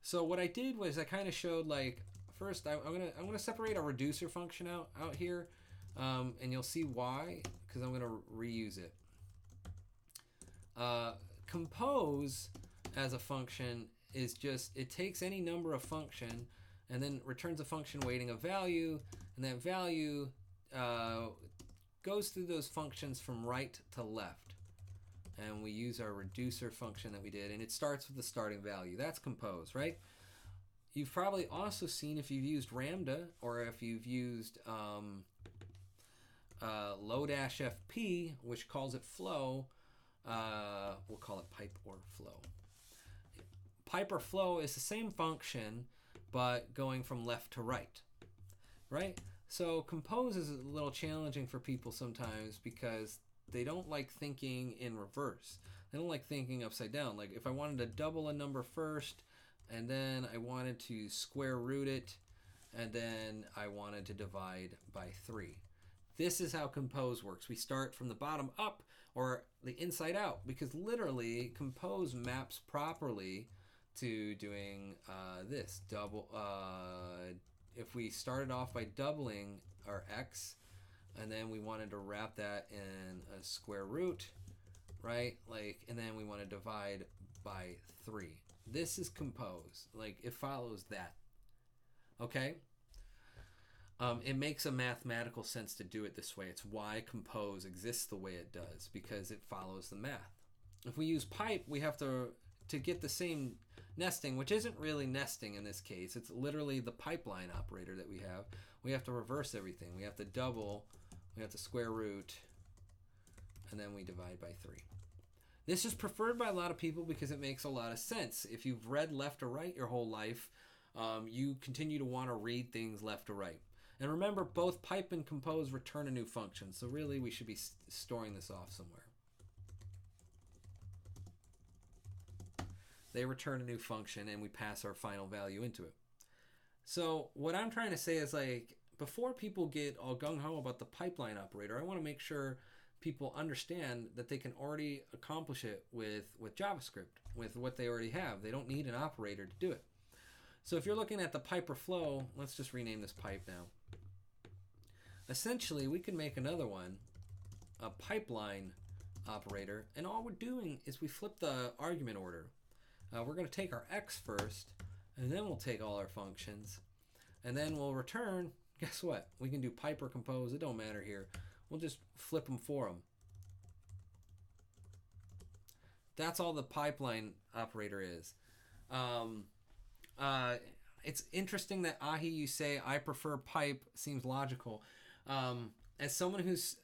So what I did was I kind of showed, like, first I'm gonna separate our reducer function out here, and you'll see why, because I'm gonna reuse it. Compose as a function is just, it takes any number of function and then returns a function waiting a value, and that value goes through those functions from right to left. And we use our reducer function that we did, and it starts with the starting value. That's compose, right? You've probably also seen, if you've used Ramda, or if you've used low-fp, which calls it flow, we'll call it pipe or flow. Pipe or flow is the same function, but going from left to right, right? So compose is a little challenging for people sometimes because they don't like thinking in reverse. They don't like thinking upside down. Like, if I wanted to double a number first, and then I wanted to square root it, and then I wanted to divide by 3. This is how compose works. We start from the bottom up, or the inside out, because literally compose maps properly to doing this. If we started off by doubling our x, and then we wanted to wrap that in a square root, right? Like, and then we want to divide by 3. This is compose. Like, it follows that. Okay? It makes a mathematical sense to do it this way. It's why compose exists the way it does, because it follows the math. If we use pipe, we have to get the same nesting, which isn't really nesting in this case. It's literally the pipeline operator that we have. We have to reverse everything. We have to double, we have to square root, and then we divide by 3. This is preferred by a lot of people because it makes a lot of sense. If you've read left to right your whole life, you continue to want to read things left to right. And remember, both pipe and compose return a new function, so really we should be storing this off somewhere. They return a new function, and we pass our final value into it. So what I'm trying to say is, like, before people get all gung-ho about the pipeline operator, I want to make sure people understand that they can already accomplish it with JavaScript, with what they already have. They don't need an operator to do it. So if you're looking at the pipe or flow, let's just rename this pipe now. Essentially, we can make another one, a pipeline operator, and all we're doing is we flip the argument order. We're going to take our x first, and then we'll take all our functions, and then we'll return. Guess what? We can do pipe or compose. It don't matter here. We'll just flip them for them. That's all the pipeline operator is. It's interesting that, Ahi, you say I prefer pipe. Seems logical. As someone who's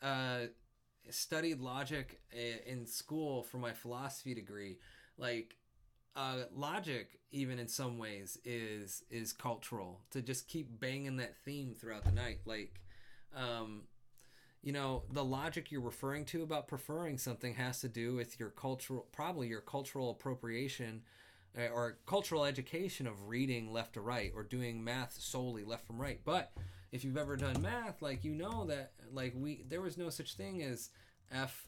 studied logic in school for my philosophy degree, like, logic, even in some ways, is cultural. To just keep banging that theme throughout the night, like, the logic you're referring to about preferring something has to do with your probably your cultural appropriation or cultural education of reading left to right or doing math solely left from right. But if you've ever done math, like, you know that, like, there was no such thing as F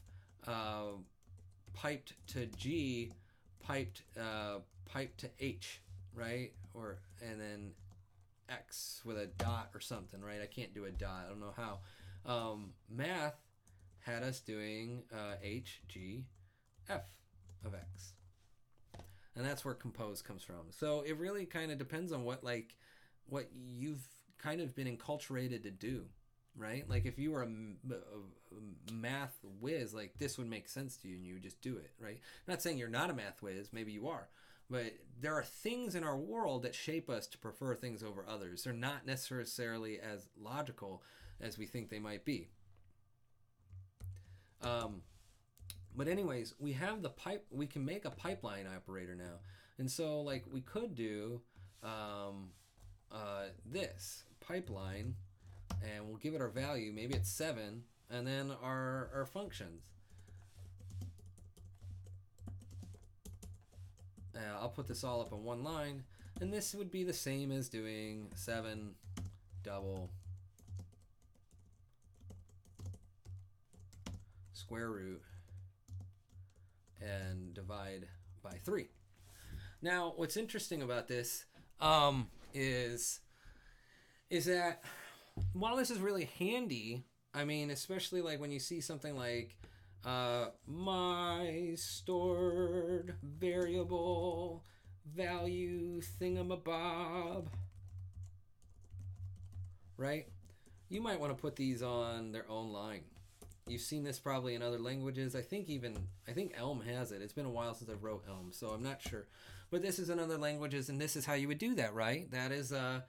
piped to G piped to H, right? And then x with a dot or something, right? I can't do a dot. I don't know how. Math had us doing h, g, f of x. And that's where compose comes from. So it really kind of depends on what you've kind of been enculturated to do, right? Like if you were a math whiz, like this would make sense to you and you would just do it, right? I'm not saying you're not a math whiz, maybe you are. But there are things in our world that shape us to prefer things over others. They're not necessarily as logical as we think they might be. But anyways, we have the pipe. We can make a pipeline operator now, and so like we could do this pipeline, and we'll give it our value. Maybe it's 7, and then our functions. I'll put this all up on one line, and this would be the same as doing 7 double square root and divide by 3. Now, what's interesting about this is that while this is really handy, I mean, especially like when you see something like my stored variable value thingamabob, right? You might want to put these on their own line. You've seen this probably in other languages. I think Elm has it. It's been a while since I wrote Elm, so I'm not sure. But this is in other languages, and this is how you would do that, right? That is a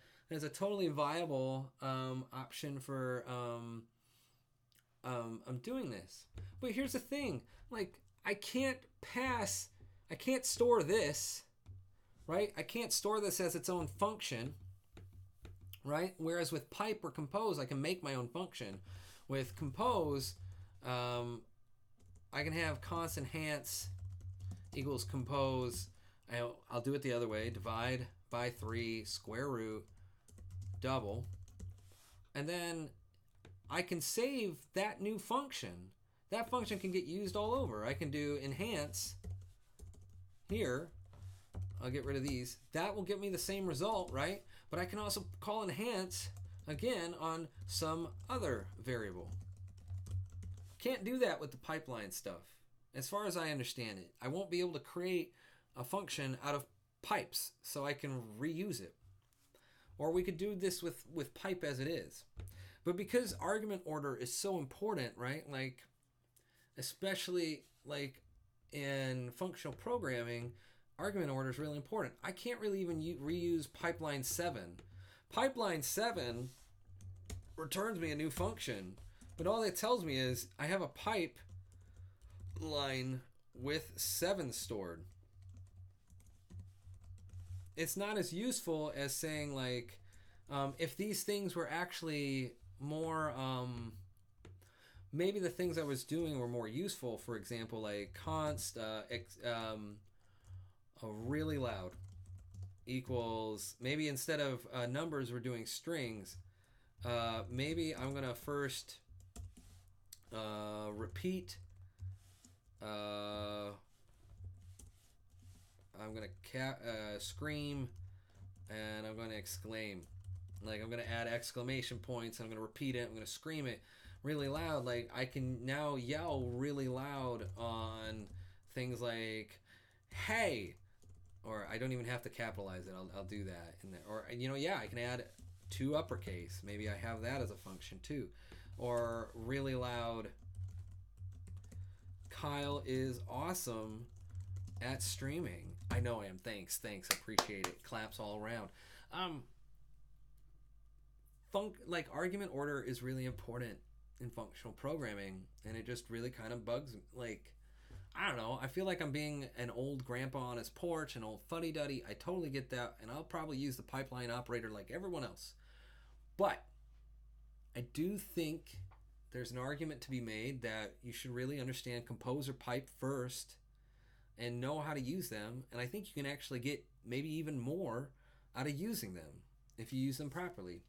totally viable option for I'm doing this. But here's the thing, like I can't store this, right? I can't store this as its own function, right? Whereas with pipe or compose, I can make my own function. With compose, I can have const enhance equals compose. I'll do it the other way. Divide by 3, square root, double. And then I can save that new function. That function can get used all over. I can do enhance here. I'll get rid of these. That will get me the same result, right? But I can also call enhance again on some other variable. Can't do that with the pipeline stuff. As far as I understand it, I won't be able to create a function out of pipes so I can reuse it. Or we could do this with pipe as it is. But because argument order is so important, right? Like, especially like in functional programming, argument order is really important. I can't really even reuse pipeline 7. Pipeline 7 returns me a new function, but all it tells me is I have a pipe line with 7 stored. It's not as useful as saying like if these things were actually more maybe the things I was doing were more useful. For example, like const really loud equals, maybe instead of numbers we're doing strings. Maybe I'm gonna first repeat. I'm gonna scream, and I'm gonna exclaim. Like I'm gonna add exclamation points. I'm gonna repeat it. I'm gonna scream it really loud. Like I can now yell really loud on things like "Hey," or I don't even have to capitalize it. I'll do that in there. Or I can add 2 uppercase. Maybe I have that as a function too. Or really loud, Kyle is awesome at streaming. I know I am. Thanks. Appreciate it. Claps all around. Like argument order is really important in functional programming, and it just really kind of bugs me. Like, I don't know. I feel like I'm being an old grandpa on his porch, an old fuddy-duddy. I totally get that, and I'll probably use the pipeline operator like everyone else. But I do think there's an argument to be made that you should really understand compose or pipe first and know how to use them. And I think you can actually get maybe even more out of using them if you use them properly.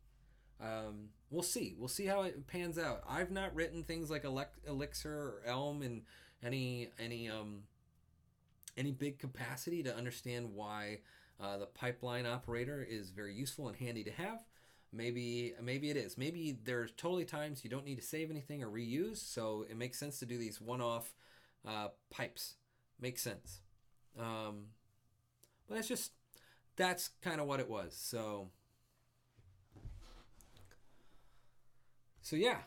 We'll see. We'll see how it pans out. I've not written things like Elixir or Elm in any big capacity to understand why The pipeline operator is very useful and handy to have. Maybe it is. Maybe there's totally times you don't need to save anything or reuse, so it makes sense to do these one-off pipes. Makes sense. But that's kind of what it was. So yeah.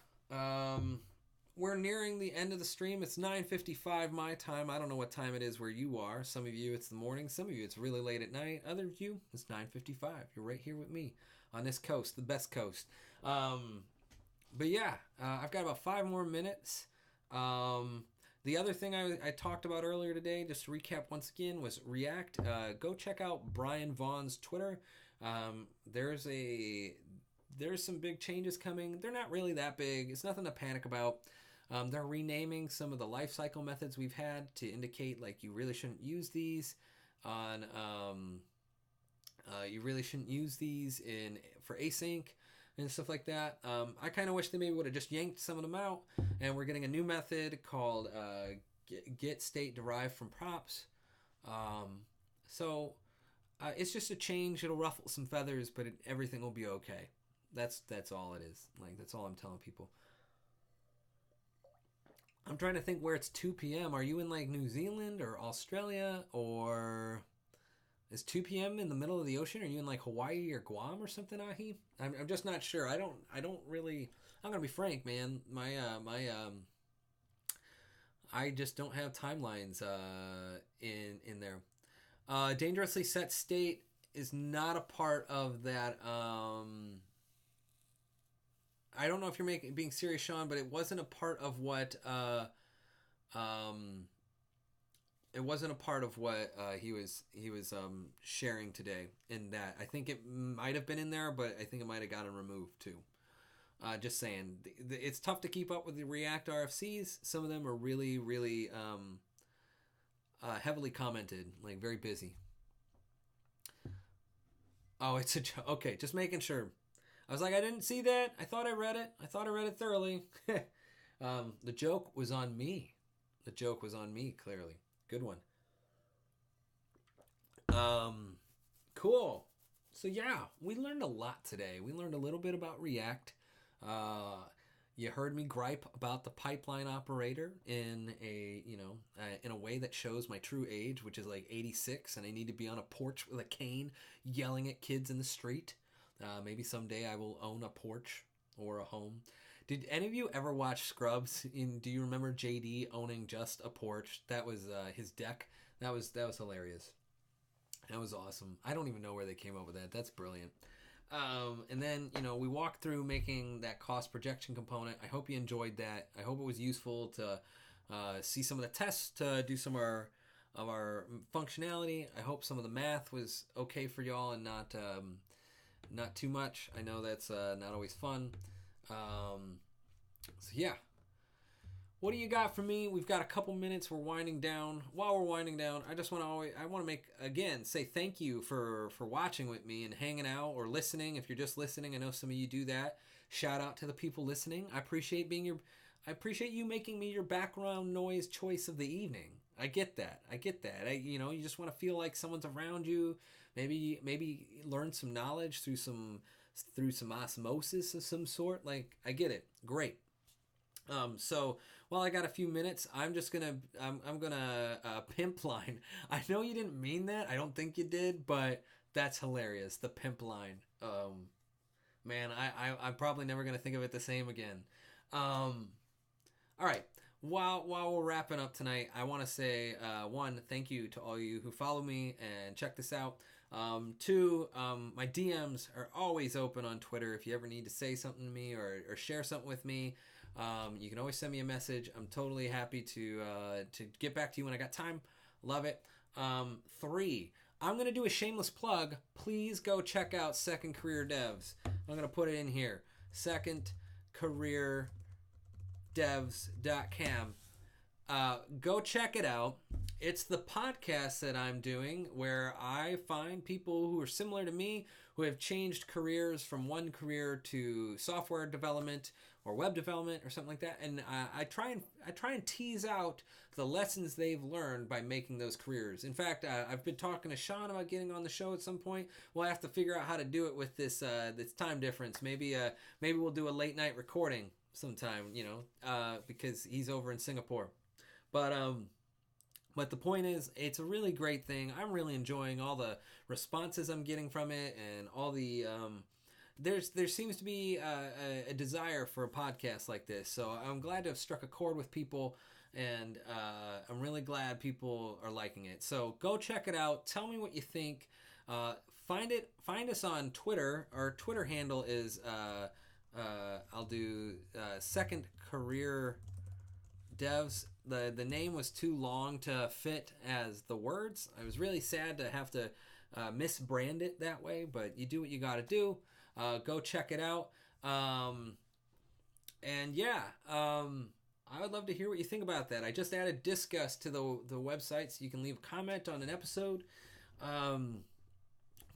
We're nearing the end of the stream. It's 9:55 my time. I don't know what time it is where you are. Some of you it's the morning. Some of you it's really late at night. Other of you it's 9:55. You're right here with me on this coast, the best coast. But yeah, I've got about 5 more minutes. The other thing I talked about earlier today, just to recap once again, was React. Go check out Brian Vaughn's Twitter. There's some big changes coming. They're not really that big. It's nothing to panic about. They're renaming some of the lifecycle methods we've had to indicate like you really shouldn't use these on for async and stuff like that. I kind of wish they maybe would have just yanked some of them out, and we're getting a new method called get state derived from props. So it's just a change. It'll ruffle some feathers, but everything will be okay. That's all it is. Like, that's all I'm telling people. I'm trying to think where it's 2 p.m. Are you in like New Zealand or Australia, or is 2 p.m. in the middle of the ocean? Are you in like Hawaii or Guam or something, Ahi? I'm just not sure. I don't really. I'm gonna be frank, man. I just don't have timelines in there. Dangerously set state is not a part of that. I don't know if you're being serious, Sean, but it wasn't a part of what he was sharing today. In that, I think it might have been in there, but I think it might have gotten removed too. Just saying, it's tough to keep up with the React RFCs. Some of them are really, really heavily commented, like very busy. Oh, it's a joke. Okay, just making sure. I was like, I didn't see that. I thought I read it. I thought I read it thoroughly. The joke was on me. The joke was on me, clearly. Good one. Cool. So yeah, we learned a lot today. We learned a little bit about React. You heard me gripe about the pipeline operator in a way that shows my true age, which is like 86, and I need to be on a porch with a cane yelling at kids in the street. Maybe someday I will own a porch or a home. Did any of you ever watch Scrubs? Do you remember JD owning just a porch? That was his deck. That was hilarious. That was awesome. I don't even know where they came up with that. That's brilliant. And then, we walked through making that cost projection component. I hope you enjoyed that. I hope it was useful to see some of the tests, to do some of our functionality. I hope some of the math was okay for y'all and not too much. I know that's not always fun. So yeah. What do you got for me? We've got a couple minutes. We're winding down. While we're winding down, I just want to say thank you for watching with me and hanging out or listening. If you're just listening, I know some of you do that. Shout out to the people listening. I appreciate you making me your background noise choice of the evening. I get that. You just want to feel like someone's around you. Maybe learn some knowledge through some osmosis of some sort. Like, I get it. Great. So while I got a few minutes, I'm gonna pimp line. I know you didn't mean that. I don't think you did, but that's hilarious. The pimp line. Man, I'm probably never gonna think of it the same again. All right. While we're wrapping up tonight, I want to say, one, thank you to all you who follow me and check this out. Two, my DMs are always open on Twitter. If you ever need to say something to me or share something with me, you can always send me a message. I'm totally happy to get back to you when I got time. Love it. Three, I'm going to do a shameless plug. Please go check out Second Career Devs. I'm going to put it in here. secondcareerdevs.com. go check it out. It's the podcast that I'm doing where I find people who are similar to me, who have changed careers from one career to software development or web development or something like that, and I try and tease out the lessons they've learned by making those careers. In fact, I've been talking to Sean about getting on the show at some point. We'll have to figure out how to do it with this time difference. Maybe we'll do a late night recording sometime, because he's over in Singapore. But the point is, it's a really great thing. I'm really enjoying all the responses I'm getting from it, and all the there seems to be a desire for a podcast like this. So I'm glad to have struck a chord with people, and I'm really glad people are liking it. So go check it out. Tell me what you think. Find us on Twitter. Our Twitter handle is I'll do Second Career Devs. The name was too long to fit as the words. I was really sad to have to misbrand it that way, but you do what you got to do. Go check it out. And yeah, I would love to hear what you think about that. I just added Discuss to the website, so you can leave a comment on an episode.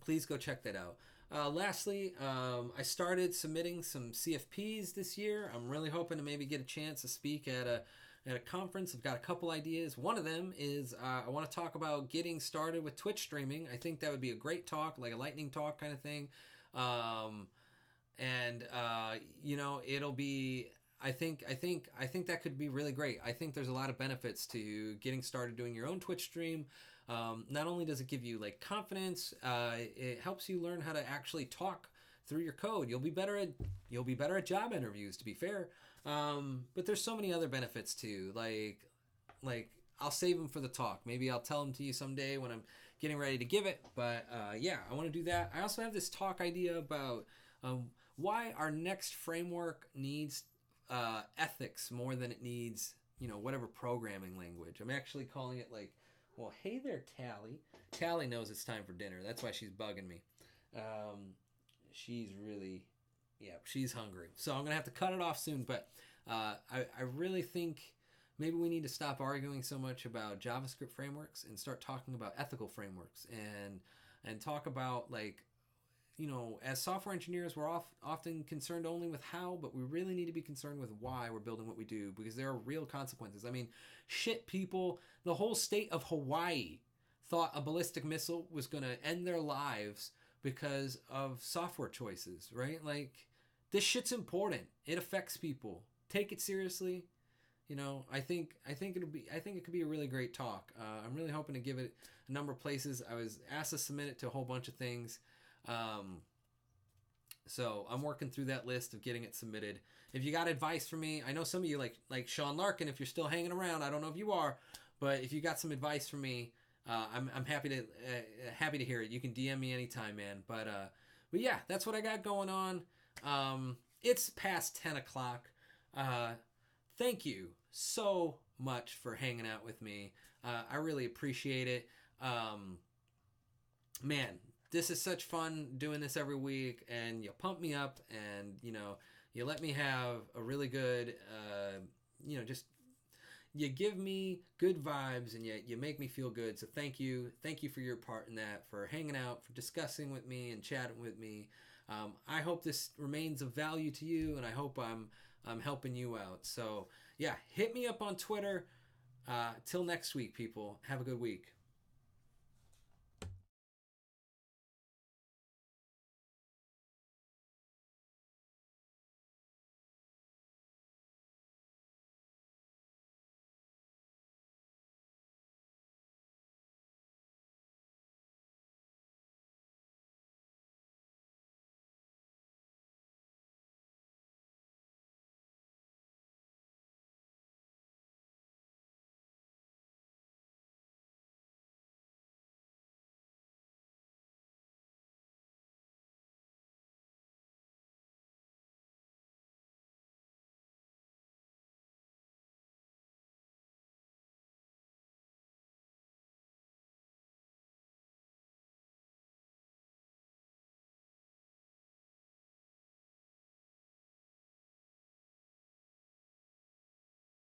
Please go check that out. Lastly, I started submitting some CFPs this year. I'm really hoping to maybe get a chance to speak at a conference. I've got a couple ideas. One of them is I want to talk about getting started with Twitch streaming. I think that would be a great talk, like a lightning talk kind of thing. It'll be. I think that could be really great. I think there's a lot of benefits to getting started doing your own Twitch stream. Not only does it give you like confidence, it helps you learn how to actually talk through your code. You'll be better at job interviews, to be fair. But there's so many other benefits too. Like I'll save them for the talk. Maybe I'll tell them to you someday when I'm getting ready to give it. But yeah, I want to do that. I also have this talk idea about why our next framework needs ethics more than it needs, whatever programming language. I'm actually calling it like, well, hey there, Tally. Tally knows it's time for dinner. That's why she's bugging me. She's hungry. So I'm going to have to cut it off soon. But I really think maybe we need to stop arguing so much about JavaScript frameworks and start talking about ethical frameworks and talk about, like, as software engineers, we're often concerned only with how, but we really need to be concerned with why we're building what we do, because there are real consequences. I mean, people, the whole state of Hawaii thought a ballistic missile was going to end their lives because of software choices, right? Like, this shit's important. It affects people. Take it seriously. I think it could be a really great talk. I'm really hoping to give it a number of places. I was asked to submit it to a whole bunch of things. So I'm working through that list of getting it submitted. If you got advice for me, I know some of you like Sean Larkin, if you're still hanging around, I don't know if you are, but if you got some advice for me, I'm happy to hear it. You can DM me anytime, man. But yeah, that's what I got going on. It's past 10 o'clock. Thank you so much for hanging out with me. I really appreciate it. Man, this is such fun doing this every week, and you pump me up, and you let me have a really good you give me good vibes, and you make me feel good. So thank you for your part in that, for hanging out, for discussing with me and chatting with me. I hope this remains of value to you, and I hope I'm helping you out. So yeah, hit me up on Twitter. Till next week, people. Have a good week.